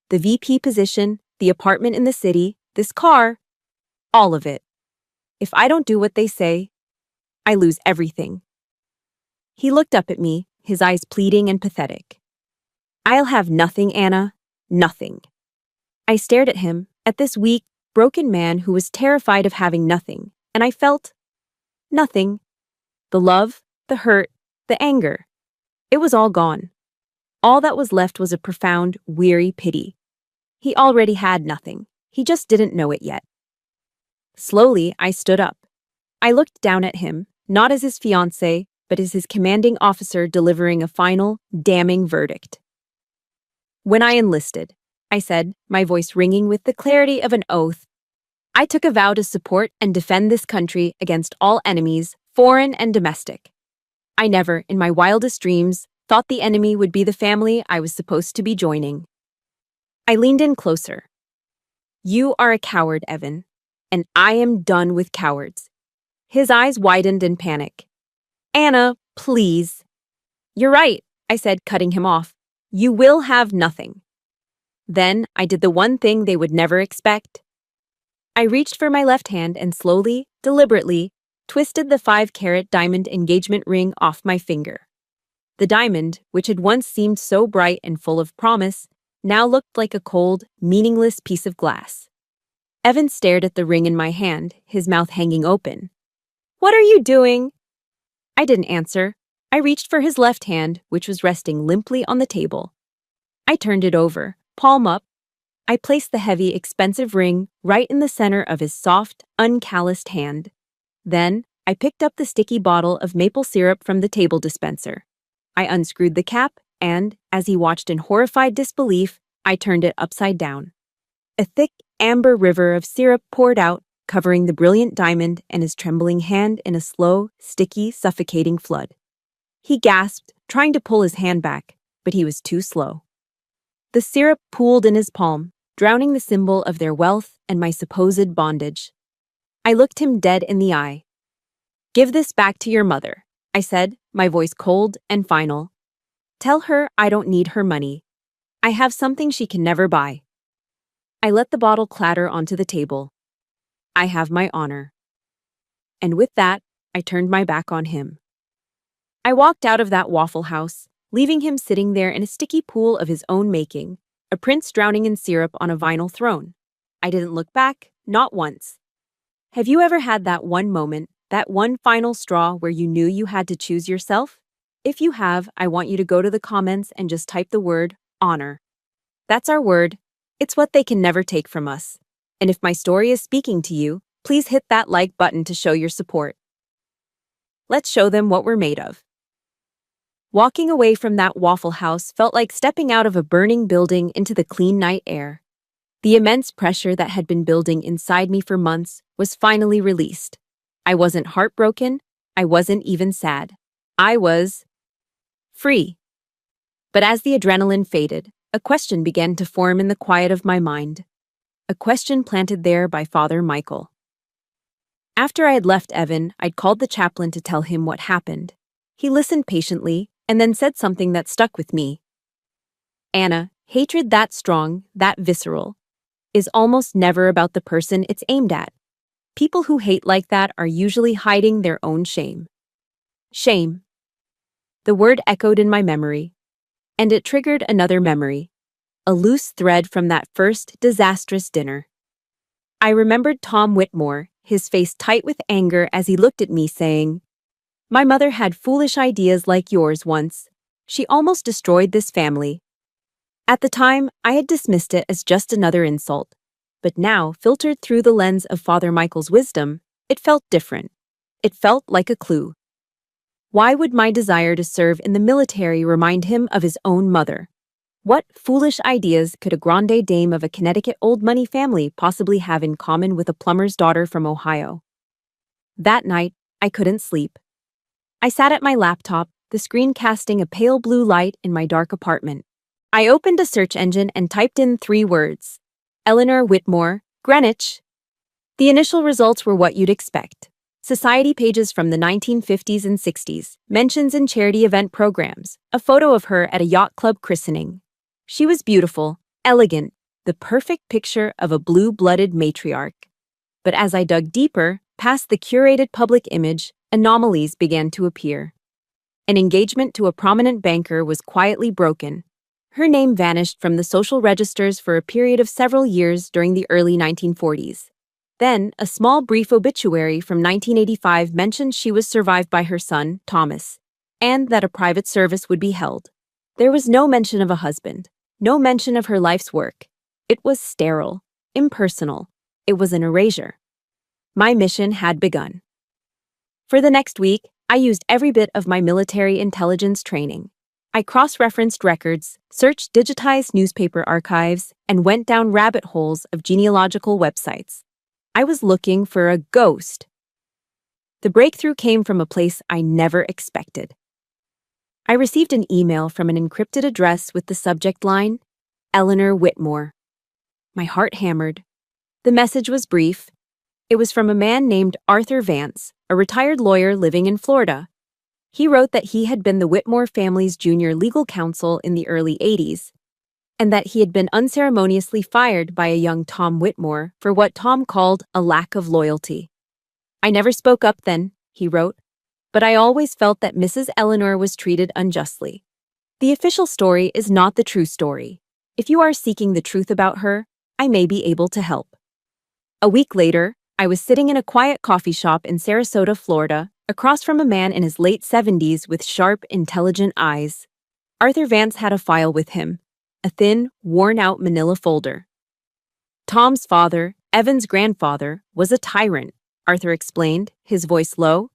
The VP position, the apartment in the city, this car, all of it. If I don't do what they say, I lose everything." He looked up at me, his eyes pleading and pathetic. "I'll have nothing, Anna. Nothing." I stared at him, at this weak, broken man who was terrified of having nothing, and I felt nothing. The love, the hurt, the anger. It was all gone. All that was left was a profound, weary pity. He already had nothing. He just didn't know it yet. Slowly, I stood up. I looked down at him, not as his fiancé, but as his commanding officer delivering a final, damning verdict. "When I enlisted," I said, my voice ringing with the clarity of an oath, "I took a vow to support and defend this country against all enemies, foreign and domestic. I never, in my wildest dreams, thought the enemy would be the family I was supposed to be joining." I leaned in closer. "You are a coward, Evan, and I am done with cowards." His eyes widened in panic. "Anna, please." "You're right," I said, cutting him off. "You will have nothing." Then I did the one thing they would never expect. I reached for my left hand and slowly, deliberately, twisted the 5-carat diamond engagement ring off my finger. The diamond, which had once seemed so bright and full of promise, now looked like a cold, meaningless piece of glass. Evan stared at the ring in my hand, his mouth hanging open. "What are you doing?" I didn't answer. I reached for his left hand, which was resting limply on the table. I turned it over, palm up. I placed the heavy, expensive ring right in the center of his soft, uncalloused hand. Then, I picked up the sticky bottle of maple syrup from the table dispenser. I unscrewed the cap, and, as he watched in horrified disbelief, I turned it upside down. A thick, amber river of syrup poured out, covering the brilliant diamond and his trembling hand in a slow, sticky, suffocating flood. He gasped, trying to pull his hand back, but he was too slow. The syrup pooled in his palm, drowning the symbol of their wealth and my supposed bondage. I looked him dead in the eye. "Give this back to your mother," I said, my voice cold and final. "Tell her I don't need her money. I have something she can never buy." I let the bottle clatter onto the table. "I have my honor." and with that, I turned my back on him. I walked out of that Waffle House, leaving him sitting there in a sticky pool of his own making, a prince drowning in syrup on a vinyl throne. I didn't look back, not once. Have you ever had that one moment, that one final straw where you knew you had to choose yourself? If you have, I want you to go to the comments and just type the word honor. That's our word. It's what they can never take from us. And if my story is speaking to you, please hit that like button to show your support. Let's show them what we're made of. Walking away from that Waffle House felt like stepping out of a burning building into the clean night air. The immense pressure that had been building inside me for months was finally released. I wasn't heartbroken. I wasn't even sad. I was free. But as the adrenaline faded, a question began to form in the quiet of my mind. A question planted there by Father Michael. After I had left Evan, I'd called the chaplain to tell him what happened. He listened patiently and then said something that stuck with me. Anna, hatred that strong, that visceral, is almost never about the person it's aimed at. People who hate like that are usually hiding their own shame. Shame. The word echoed in my memory, and it triggered another memory, a loose thread from that first disastrous dinner. I remembered Tom Whitmore, his face tight with anger as he looked at me saying, "My mother had foolish ideas like yours once. She almost destroyed this family." At the time, I had dismissed it as just another insult, but now, filtered through the lens of Father Michael's wisdom, it felt different. It felt like a clue. Why would my desire to serve in the military remind him of his own mother? What foolish ideas could a grande dame of a Connecticut old money family possibly have in common with a plumber's daughter from Ohio? That night, I couldn't sleep. I sat at my laptop, the screen casting a pale blue light in my dark apartment. I opened a search engine and typed in 3 words. Eleanor Whitmore, Greenwich. The initial results were what you'd expect. Society pages from the 1950s and 60s, mentions in charity event programs, a photo of her at a yacht club christening. She was beautiful, elegant, the perfect picture of a blue-blooded matriarch. But as I dug deeper, past the curated public image, anomalies began to appear. An engagement to a prominent banker was quietly broken. Her name vanished from the social registers for a period of several years during the early 1940s. Then, a small brief obituary from 1985 mentioned she was survived by her son, Thomas, and that a private service would be held. There was no mention of a husband, no mention of her life's work. It was sterile, impersonal. It was an erasure. My mission had begun. For the next week, I used every bit of my military intelligence training. I cross-referenced records, searched digitized newspaper archives, and went down rabbit holes of genealogical websites. I was looking for a ghost. The breakthrough came from a place I never expected. I received an email from an encrypted address with the subject line, Eleanor Whitmore. My heart hammered. The message was brief. It was from a man named Arthur Vance, a retired lawyer living in Florida. He wrote that he had been the Whitmore family's junior legal counsel in the early 80s, and that he had been unceremoniously fired by a young Tom Whitmore for what Tom called a lack of loyalty. "I never spoke up then," he wrote, "but I always felt that Mrs. Eleanor was treated unjustly. The official story is not the true story. If you are seeking the truth about her, I may be able to help." A week later, I was sitting in a quiet coffee shop in Sarasota, Florida, across from a man in his late 70s with sharp, intelligent eyes. Arthur Vance had a file with him, a thin, worn-out manila folder. Tom's father, Evan's grandfather, was a tyrant, Arthur explained, his voice low.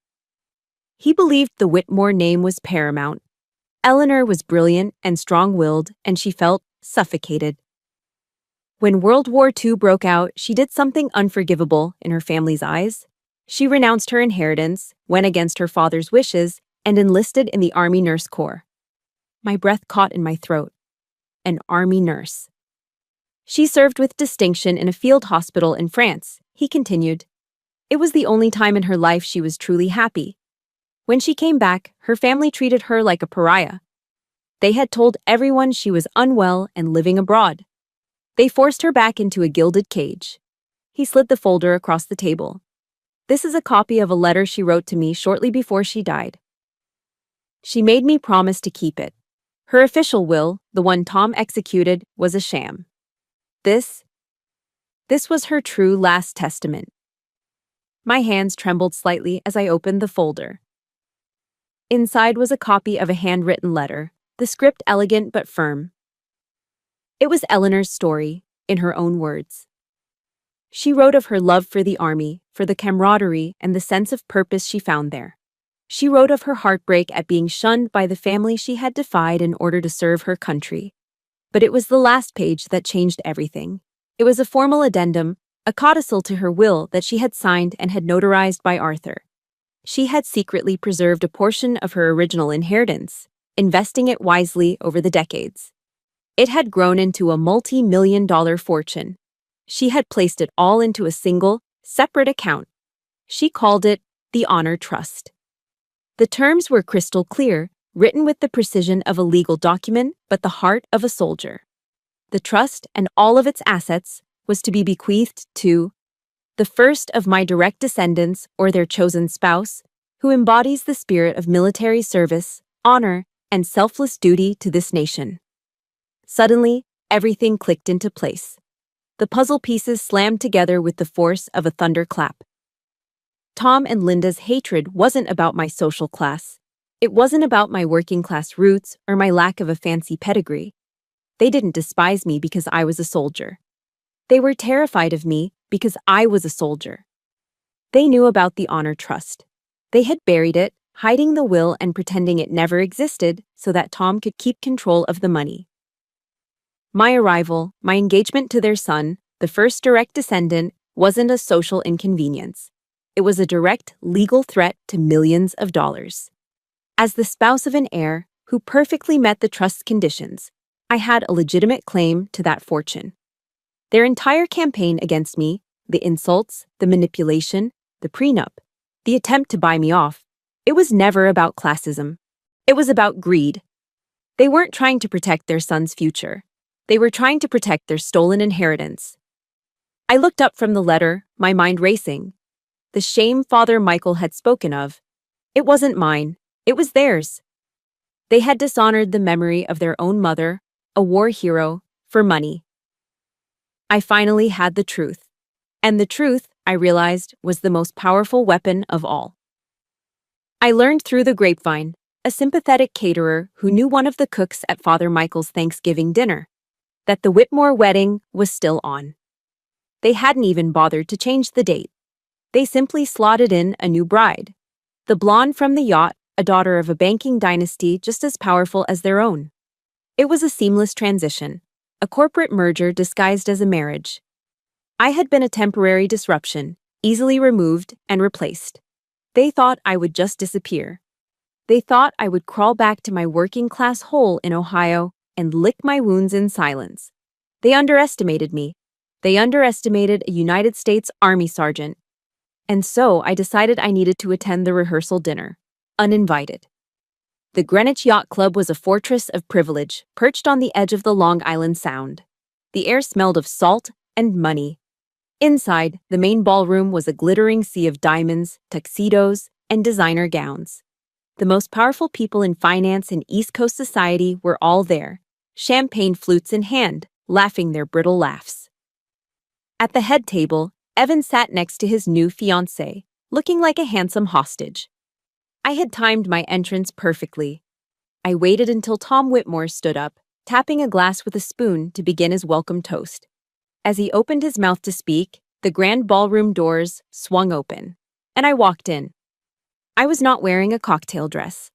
He believed the Whitmore name was paramount. Eleanor was brilliant and strong-willed, and she felt suffocated. When World War II broke out, she did something unforgivable in her family's eyes. She renounced her inheritance, went against her father's wishes, and enlisted in the Army Nurse Corps. My breath caught in my throat. An Army nurse. She served with distinction in a field hospital in France, he continued. It was the only time in her life she was truly happy. When she came back, her family treated her like a pariah. They had told everyone she was unwell and living abroad. They forced her back into a gilded cage. He slid the folder across the table. This is a copy of a letter she wrote to me shortly before she died. She made me promise to keep it. Her official will, the one Tom executed, was a sham. This was her true last testament. My hands trembled slightly as I opened the folder. Inside was a copy of a handwritten letter, the script elegant but firm. It was Eleanor's story, in her own words. She wrote of her love for the army, for the camaraderie and the sense of purpose she found there. She wrote of her heartbreak at being shunned by the family she had defied in order to serve her country. But it was the last page that changed everything. It was a formal addendum, a codicil to her will that she had signed and had notarized by Arthur. She had secretly preserved a portion of her original inheritance, investing it wisely over the decades. It had grown into a multi-million-dollar fortune. She had placed it all into a single, separate account. She called it the Honor Trust. The terms were crystal clear, written with the precision of a legal document, but the heart of a soldier. The trust and all of its assets was to be bequeathed to the first of my direct descendants or their chosen spouse, who embodies the spirit of military service, honor, and selfless duty to this nation. Suddenly, everything clicked into place. The puzzle pieces slammed together with the force of a thunderclap. Tom and Linda's hatred wasn't about my social class. It wasn't about my working-class roots or my lack of a fancy pedigree. They didn't despise me because I was a soldier. They were terrified of me because I was a soldier. They knew about the Honor Trust. They had buried it, hiding the will and pretending it never existed so that Tom could keep control of the money. My arrival, my engagement to their son, the first direct descendant, wasn't a social inconvenience. It was a direct legal threat to millions of dollars. As the spouse of an heir who perfectly met the trust's conditions, I had a legitimate claim to that fortune. Their entire campaign against me, the insults, the manipulation, the prenup, the attempt to buy me off, it was never about classism. It was about greed. They weren't trying to protect their son's future. They were trying to protect their stolen inheritance. I looked up from the letter, my mind racing. The shame Father Michael had spoken of, it wasn't mine, it was theirs. They had dishonored the memory of their own mother, a war hero, for money. I finally had the truth. And the truth, I realized, was the most powerful weapon of all. I learned through the grapevine, a sympathetic caterer who knew one of the cooks at Father Michael's Thanksgiving dinner, that the Whitmore wedding was still on. They hadn't even bothered to change the date. They simply slotted in a new bride. The blonde from the yacht, a daughter of a banking dynasty just as powerful as their own. It was a seamless transition, a corporate merger disguised as a marriage. I had been a temporary disruption, easily removed and replaced. They thought I would just disappear. They thought I would crawl back to my working-class hole in Ohio and lick my wounds in silence. They underestimated me. They underestimated a United States Army sergeant. And so I decided I needed to attend the rehearsal dinner, uninvited. The Greenwich Yacht Club was a fortress of privilege, perched on the edge of the Long Island Sound. The air smelled of salt and money. Inside, the main ballroom was a glittering sea of diamonds, tuxedos, and designer gowns. The most powerful people in finance and East Coast society were all there, champagne flutes in hand, laughing their brittle laughs. At the head table, Evan sat next to his new fiancé, looking like a handsome hostage. I had timed my entrance perfectly. I waited until Tom Whitmore stood up, tapping a glass with a spoon to begin his welcome toast. As he opened his mouth to speak, the grand ballroom doors swung open, and I walked in. I was not wearing a cocktail dress.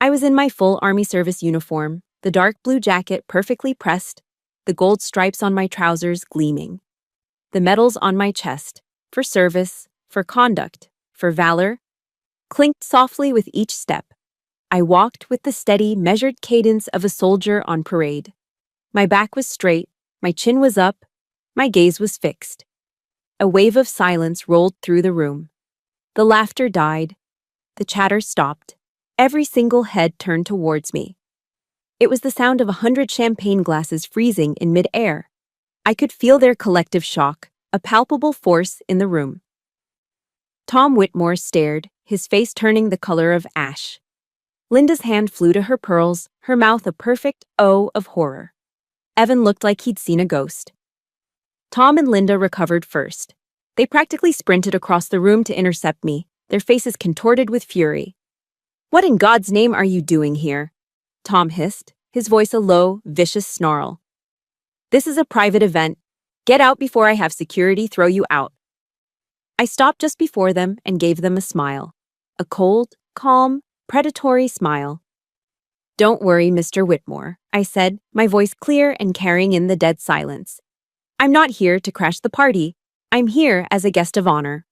I was in my full Army service uniform, the dark blue jacket perfectly pressed, the gold stripes on my trousers gleaming. The medals on my chest, for service, for conduct, for valor, clinked softly with each step. I walked with the steady, measured cadence of a soldier on parade. My back was straight, my chin was up, my gaze was fixed. A wave of silence rolled through the room. The laughter died. The chatter stopped. Every single head turned towards me. It was the sound of 100 champagne glasses freezing in mid-air. I could feel their collective shock, a palpable force in the room. Tom Whitmore stared, his face turning the color of ash. Linda's hand flew to her pearls, her mouth a perfect O of horror. Evan looked like he'd seen a ghost. Tom and Linda recovered first. They practically sprinted across the room to intercept me, their faces contorted with fury. "What in God's name are you doing here?" Tom hissed, his voice a low, vicious snarl. "This is a private event. Get out before I have security throw you out." I stopped just before them and gave them a smile. A cold, calm, predatory smile. "Don't worry, Mr. Whitmore," I said, my voice clear and carrying in the dead silence. "I'm not here to crash the party. I'm here as a guest of honor."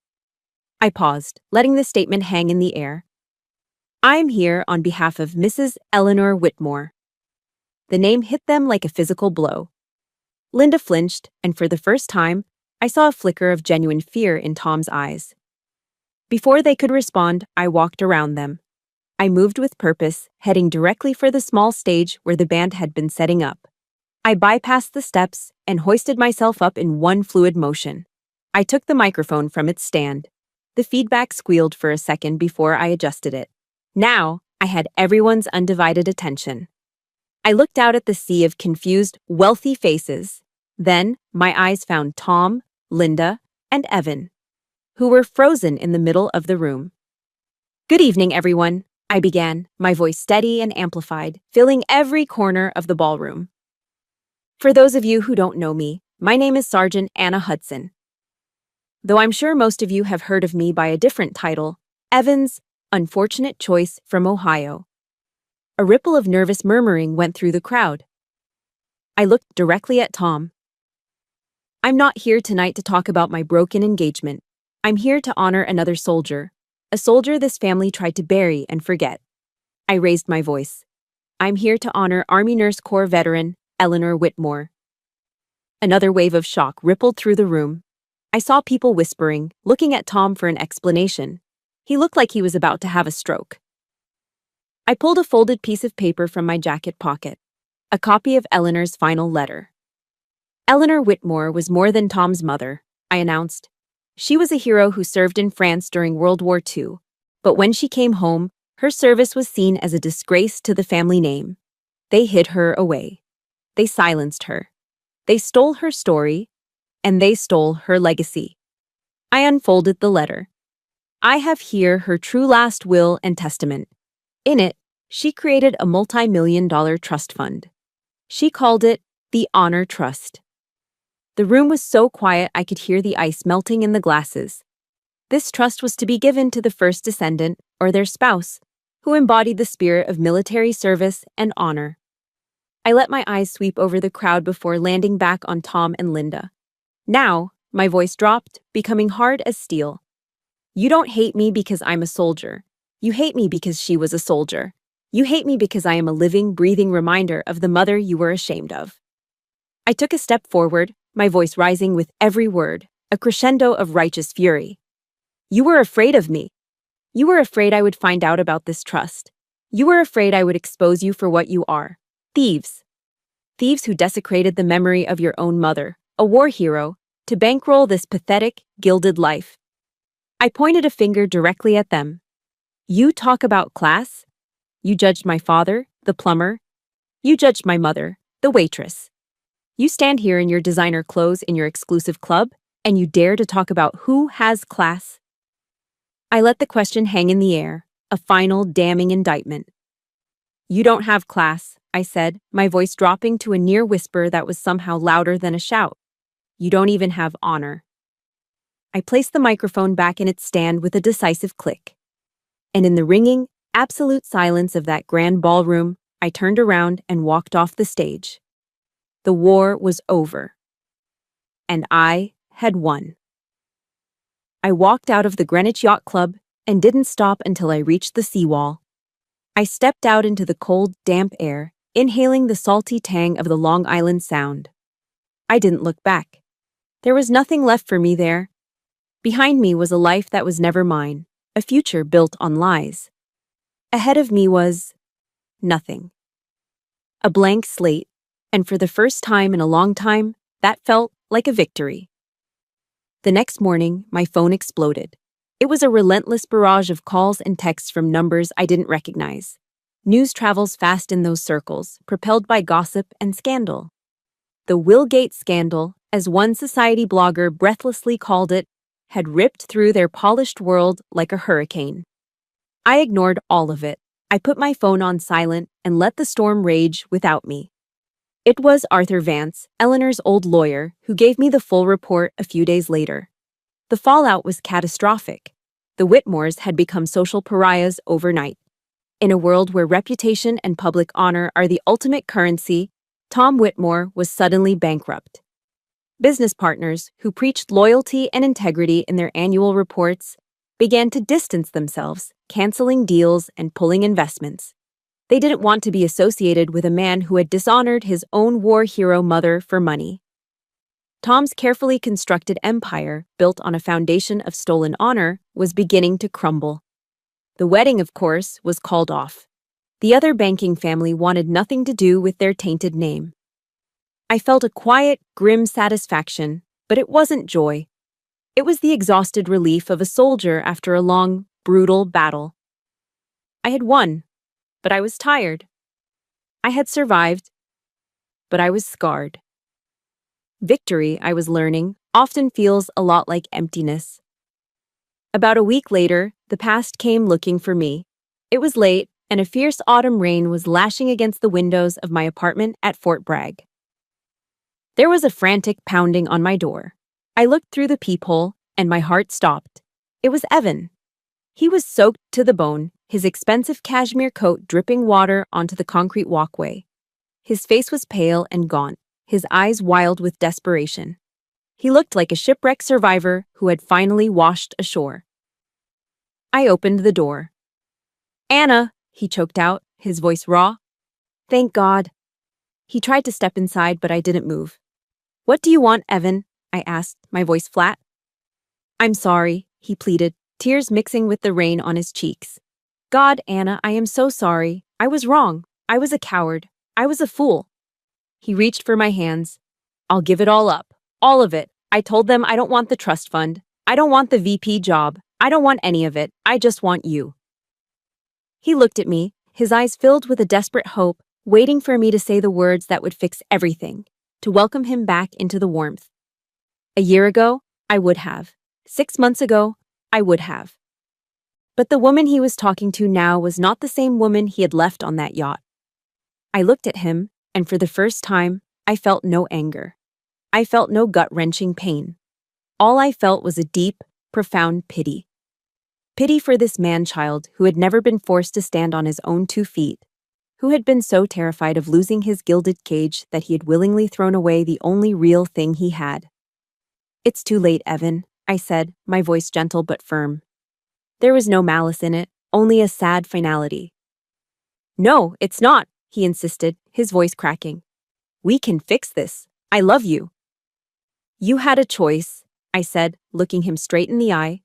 I paused, letting the statement hang in the air. "I'm here on behalf of Mrs. Eleanor Whitmore." The name hit them like a physical blow. Linda flinched, and for the first time, I saw a flicker of genuine fear in Tom's eyes. Before they could respond, I walked around them. I moved with purpose, heading directly for the small stage where the band had been setting up. I bypassed the steps and hoisted myself up in one fluid motion. I took the microphone from its stand. The feedback squealed for a second before I adjusted it. Now, I had everyone's undivided attention. I looked out at the sea of confused, wealthy faces. Then, my eyes found Tom, Linda, and Evan, who were frozen in the middle of the room. "Good evening, everyone," I began, my voice steady and amplified, filling every corner of the ballroom. "For those of you who don't know me, my name is Sergeant Anna Hudson. Though I'm sure most of you have heard of me by a different title, Evan's Unfortunate Choice from Ohio." A ripple of nervous murmuring went through the crowd. I looked directly at Tom. "I'm not here tonight to talk about my broken engagement. I'm here to honor another soldier, a soldier this family tried to bury and forget." I raised my voice. "I'm here to honor Army Nurse Corps veteran Eleanor Whitmore." Another wave of shock rippled through the room. I saw people whispering, looking at Tom for an explanation. He looked like he was about to have a stroke. I pulled a folded piece of paper from my jacket pocket, a copy of Eleanor's final letter. "Eleanor Whitmore was more than Tom's mother," I announced. "She was a hero who served in France during World War II, but when she came home, her service was seen as a disgrace to the family name. They hid her away. They silenced her. They stole her story, and they stole her legacy." I unfolded the letter. "I have here her true last will and testament. In it, she created a multi-million-dollar trust fund. She called it the Honor Trust." The room was so quiet I could hear the ice melting in the glasses. This trust was to be given to the first descendant, or their spouse, who embodied the spirit of military service and honor. I let my eyes sweep over the crowd before landing back on Tom and Linda. Now, my voice dropped, becoming hard as steel. "You don't hate me because I'm a soldier. You hate me because she was a soldier. You hate me because I am a living, breathing reminder of the mother you were ashamed of." I took a step forward, my voice rising with every word, a crescendo of righteous fury. "You were afraid of me. You were afraid I would find out about this trust. You were afraid I would expose you for what you are. Thieves. Thieves who desecrated the memory of your own mother, a war hero, to bankroll this pathetic, gilded life." I pointed a finger directly at them. "You talk about class? You judged my father, the plumber. You judged my mother, the waitress. You stand here in your designer clothes in your exclusive club, and you dare to talk about who has class?" I let the question hang in the air, a final damning indictment. "You don't have class," I said, my voice dropping to a near whisper that was somehow louder than a shout. "You don't even have honor." I placed the microphone back in its stand with a decisive click. And in the ringing, absolute silence of that grand ballroom, I turned around and walked off the stage. The war was over. And I had won. I walked out of the Greenwich Yacht Club and didn't stop until I reached the seawall. I stepped out into the cold, damp air, inhaling the salty tang of the Long Island Sound. I didn't look back. There was nothing left for me there. Behind me was a life that was never mine, a future built on lies. Ahead of me was nothing. A blank slate, and for the first time in a long time, that felt like a victory. The next morning, my phone exploded. It was a relentless barrage of calls and texts from numbers I didn't recognize. News travels fast in those circles, propelled by gossip and scandal. The Will Gates scandal, as one society blogger breathlessly called it, had ripped through their polished world like a hurricane. I ignored all of it. I put my phone on silent and let the storm rage without me. It was Arthur Vance, Eleanor's old lawyer, who gave me the full report a few days later. The fallout was catastrophic. The Whitmores had become social pariahs overnight. In a world where reputation and public honor are the ultimate currency, Tom Whitmore was suddenly bankrupt. Business partners, who preached loyalty and integrity in their annual reports, began to distance themselves, canceling deals and pulling investments. They didn't want to be associated with a man who had dishonored his own war hero mother for money. Tom's carefully constructed empire, built on a foundation of stolen honor, was beginning to crumble. The wedding, of course, was called off. The other banking family wanted nothing to do with their tainted name. I felt a quiet, grim satisfaction, but it wasn't joy. It was the exhausted relief of a soldier after a long, brutal battle. I had won, but I was tired. I had survived, but I was scarred. Victory, I was learning, often feels a lot like emptiness. About a week later, the past came looking for me. It was late, and a fierce autumn rain was lashing against the windows of my apartment at Fort Bragg. There was a frantic pounding on my door. I looked through the peephole, and my heart stopped. It was Evan. He was soaked to the bone, his expensive cashmere coat dripping water onto the concrete walkway. His face was pale and gaunt, his eyes wild with desperation. He looked like a shipwreck survivor who had finally washed ashore. I opened the door. "Anna," he choked out, his voice raw. "Thank God." He tried to step inside, but I didn't move. "What do you want, Evan?" I asked, my voice flat. "I'm sorry," he pleaded, tears mixing with the rain on his cheeks. "God, Anna, I am so sorry. I was wrong. I was a coward. I was a fool." He reached for my hands. "I'll give it all up. All of it. I told them I don't want the trust fund. I don't want the VP job. I don't want any of it. I just want you." He looked at me, his eyes filled with a desperate hope, waiting for me to say the words that would fix everything, to welcome him back into the warmth. A year ago, I would have. 6 months ago, I would have. But the woman he was talking to now was not the same woman he had left on that yacht. I looked at him, and for the first time, I felt no anger. I felt no gut-wrenching pain. All I felt was a deep, profound pity. Pity for this man-child who had never been forced to stand on his own 2 feet, who had been so terrified of losing his gilded cage that he had willingly thrown away the only real thing he had. "It's too late, Evan," I said, my voice gentle but firm. There was no malice in it, only a sad finality. "No, it's not," he insisted, his voice cracking. "We can fix this. I love you." "You had a choice," I said, looking him straight in the eye.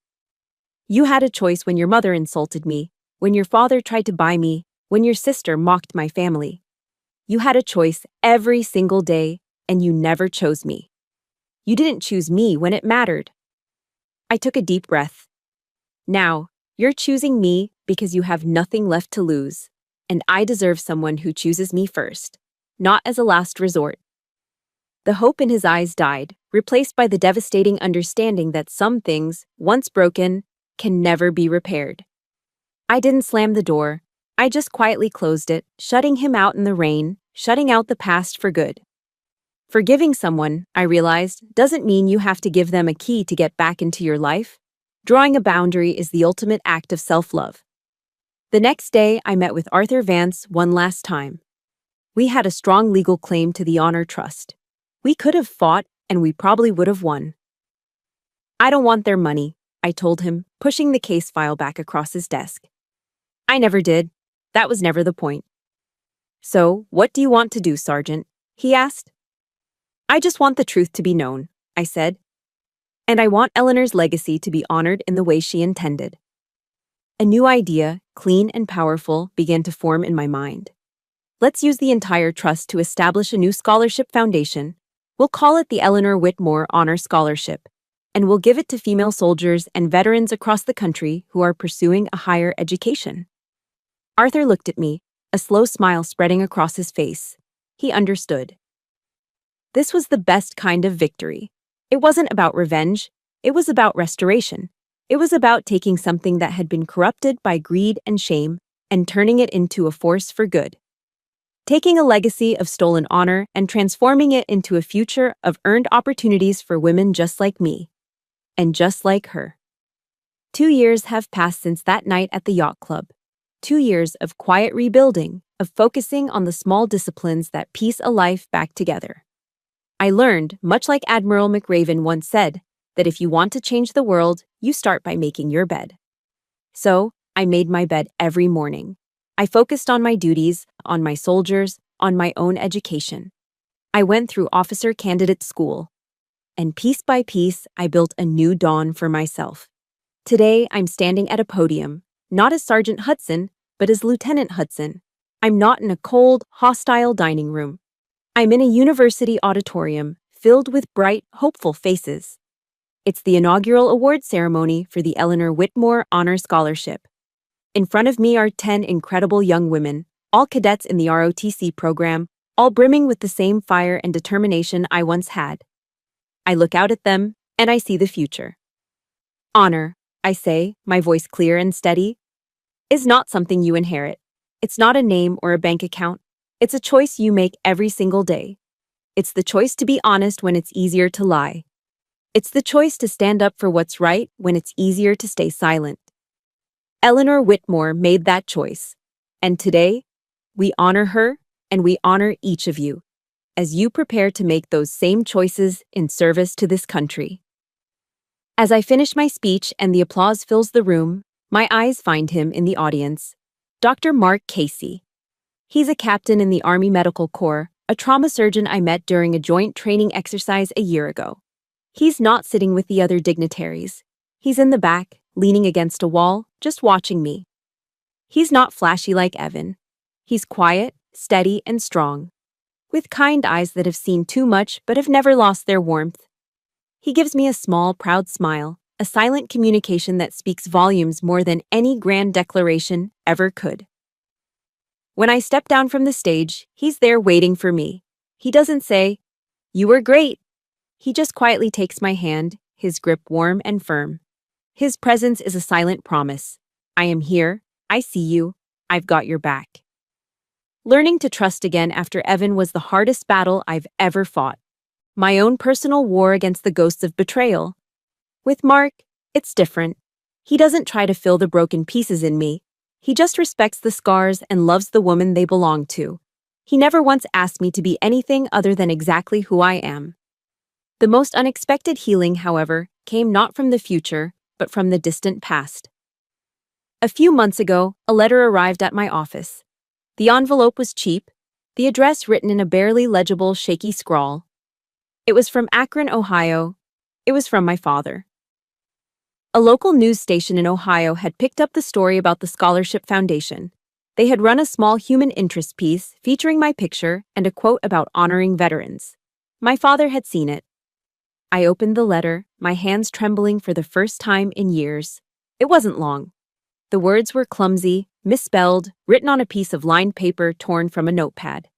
"You had a choice when your mother insulted me, when your father tried to buy me, when your sister mocked my family. You had a choice every single day, and you never chose me. You didn't choose me when it mattered." I took a deep breath. "Now, you're choosing me because you have nothing left to lose, and I deserve someone who chooses me first, not as a last resort." The hope in his eyes died, replaced by the devastating understanding that some things, once broken, can never be repaired. I didn't slam the door. I just quietly closed it, shutting him out in the rain, shutting out the past for good. Forgiving someone, I realized, doesn't mean you have to give them a key to get back into your life. Drawing a boundary is the ultimate act of self-love. The next day, I met with Arthur Vance one last time. We had a strong legal claim to the honor trust. We could have fought, and we probably would have won. "I don't want their money," I told him, pushing the case file back across his desk. "I never did. That was never the point." "So, what do you want to do, Sergeant?" he asked. "I just want the truth to be known," I said. "And I want Eleanor's legacy to be honored in the way she intended." A new idea, clean and powerful, began to form in my mind. Let's use the entire trust to establish a new scholarship foundation. We'll call it the Eleanor Whitmore Honor Scholarship. and we'll give it to female soldiers and veterans across the country who are pursuing a higher education." Arthur looked at me, a slow smile spreading across his face. He understood. This was the best kind of victory. It wasn't about revenge. It was about restoration. It was about taking something that had been corrupted by greed and shame and turning it into a force for good. Taking a legacy of stolen honor and transforming it into a future of earned opportunities for women just like me. And just like her. 2 years have passed since that night at the yacht club. 2 years of quiet rebuilding, of focusing on the small disciplines that piece a life back together. I learned, much like Admiral McRaven once said, that if you want to change the world, you start by making your bed. So, I made my bed every morning. I focused on my duties, on my soldiers, on my own education. I went through officer candidate school. And piece by piece, I built a new dawn for myself. Today, I'm standing at a podium, not as Sergeant Hudson, but as Lieutenant Hudson. I'm not in a cold, hostile dining room. I'm in a university auditorium filled with bright, hopeful faces. It's the inaugural award ceremony for the Eleanor Whitmore Honor Scholarship. In front of me are 10 incredible young women, all cadets in the ROTC program, all brimming with the same fire and determination I once had. I look out at them, and I see the future. Honor, I say, my voice clear and steady, is not something you inherit. It's not a name or a bank account. It's a choice you make every single day. It's the choice to be honest when it's easier to lie. It's the choice to stand up for what's right when it's easier to stay silent. Eleanor Whitmore made that choice. And today, we honor her and we honor each of you as you prepare to make those same choices in service to this country. As I finish my speech and the applause fills the room, my eyes find him in the audience, Dr. Mark Casey. He's a captain in the Army Medical Corps, a trauma surgeon I met during a joint training exercise a year ago. He's not sitting with the other dignitaries. He's in the back, leaning against a wall, just watching me. He's not flashy like Evan. He's quiet, steady, and strong, with kind eyes that have seen too much but have never lost their warmth. He gives me a small, proud smile, a silent communication that speaks volumes more than any grand declaration ever could. When I step down from the stage, he's there waiting for me. He doesn't say, "You were great." He just quietly takes my hand, his grip warm and firm. His presence is a silent promise. I am here, I see you, I've got your back. Learning to trust again after Evan was the hardest battle I've ever fought. My own personal war against the ghosts of betrayal. With Mark, it's different. He doesn't try to fill the broken pieces in me. He just respects the scars and loves the woman they belong to. He never once asked me to be anything other than exactly who I am. The most unexpected healing, however, came not from the future, but from the distant past. A few months ago, a letter arrived at my office. The envelope was cheap, the address written in a barely legible, shaky scrawl. It was from Akron, Ohio. It was from my father. A local news station in Ohio had picked up the story about the Scholarship Foundation. They had run a small human interest piece featuring my picture and a quote about honoring veterans. My father had seen it. I opened the letter, my hands trembling for the first time in years. It wasn't long. The words were clumsy, misspelled, written on a piece of lined paper torn from a notepad.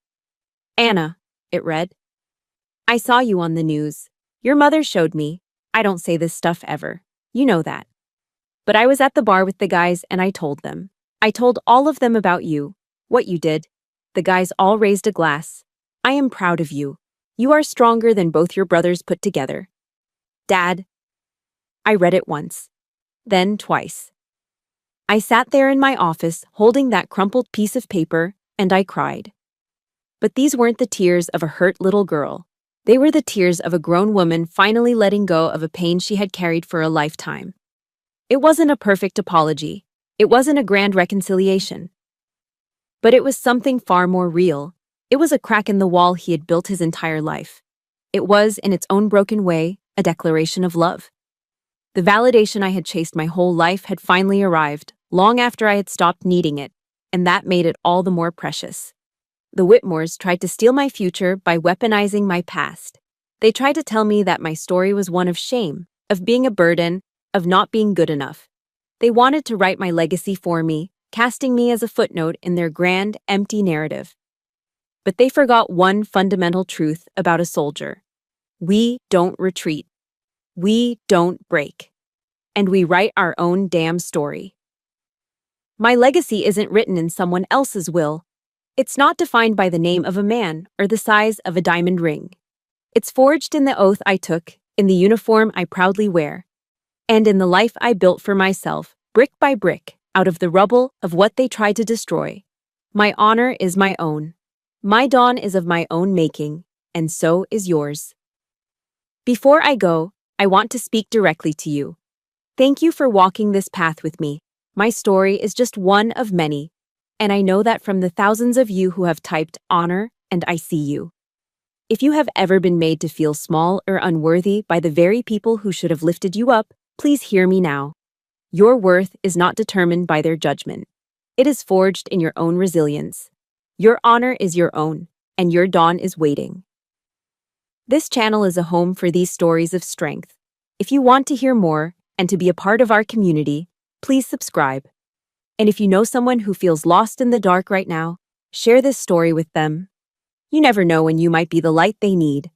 "Anna," it read. "I saw you on the news. Your mother showed me. I don't say this stuff ever. You know that. But I was at the bar with the guys and I told them. I told all of them about you, what you did. The guys all raised a glass. I am proud of you. You are stronger than both your brothers put together. Dad." I read it once, then twice. I sat there in my office holding that crumpled piece of paper, and I cried. But these weren't the tears of a hurt little girl. They were the tears of a grown woman finally letting go of a pain she had carried for a lifetime. It wasn't a perfect apology. It wasn't a grand reconciliation. But it was something far more real. It was a crack in the wall he had built his entire life. It was, in its own broken way, a declaration of love. The validation I had chased my whole life had finally arrived, long after I had stopped needing it, and that made it all the more precious. The Whitmores tried to steal my future by weaponizing my past. They tried to tell me that my story was one of shame, of being a burden, of not being good enough. They wanted to write my legacy for me, casting me as a footnote in their grand, empty narrative. But they forgot one fundamental truth about a soldier. We don't retreat. We don't break. And we write our own damn story. My legacy isn't written in someone else's will. It's not defined by the name of a man or the size of a diamond ring. It's forged in the oath I took, in the uniform I proudly wear, and in the life I built for myself, brick by brick, out of the rubble of what they tried to destroy. My honor is my own. My dawn is of my own making, and so is yours. Before I go, I want to speak directly to you. Thank you for walking this path with me. My story is just one of many, and I know that from the thousands of you who have typed honor and I see you. If you have ever been made to feel small or unworthy by the very people who should have lifted you up, please hear me now. Your worth is not determined by their judgment. It is forged in your own resilience. Your honor is your own, and your dawn is waiting. This channel is a home for these stories of strength. If you want to hear more and to be a part of our community, please subscribe. And if you know someone who feels lost in the dark right now, share this story with them. You never know when you might be the light they need.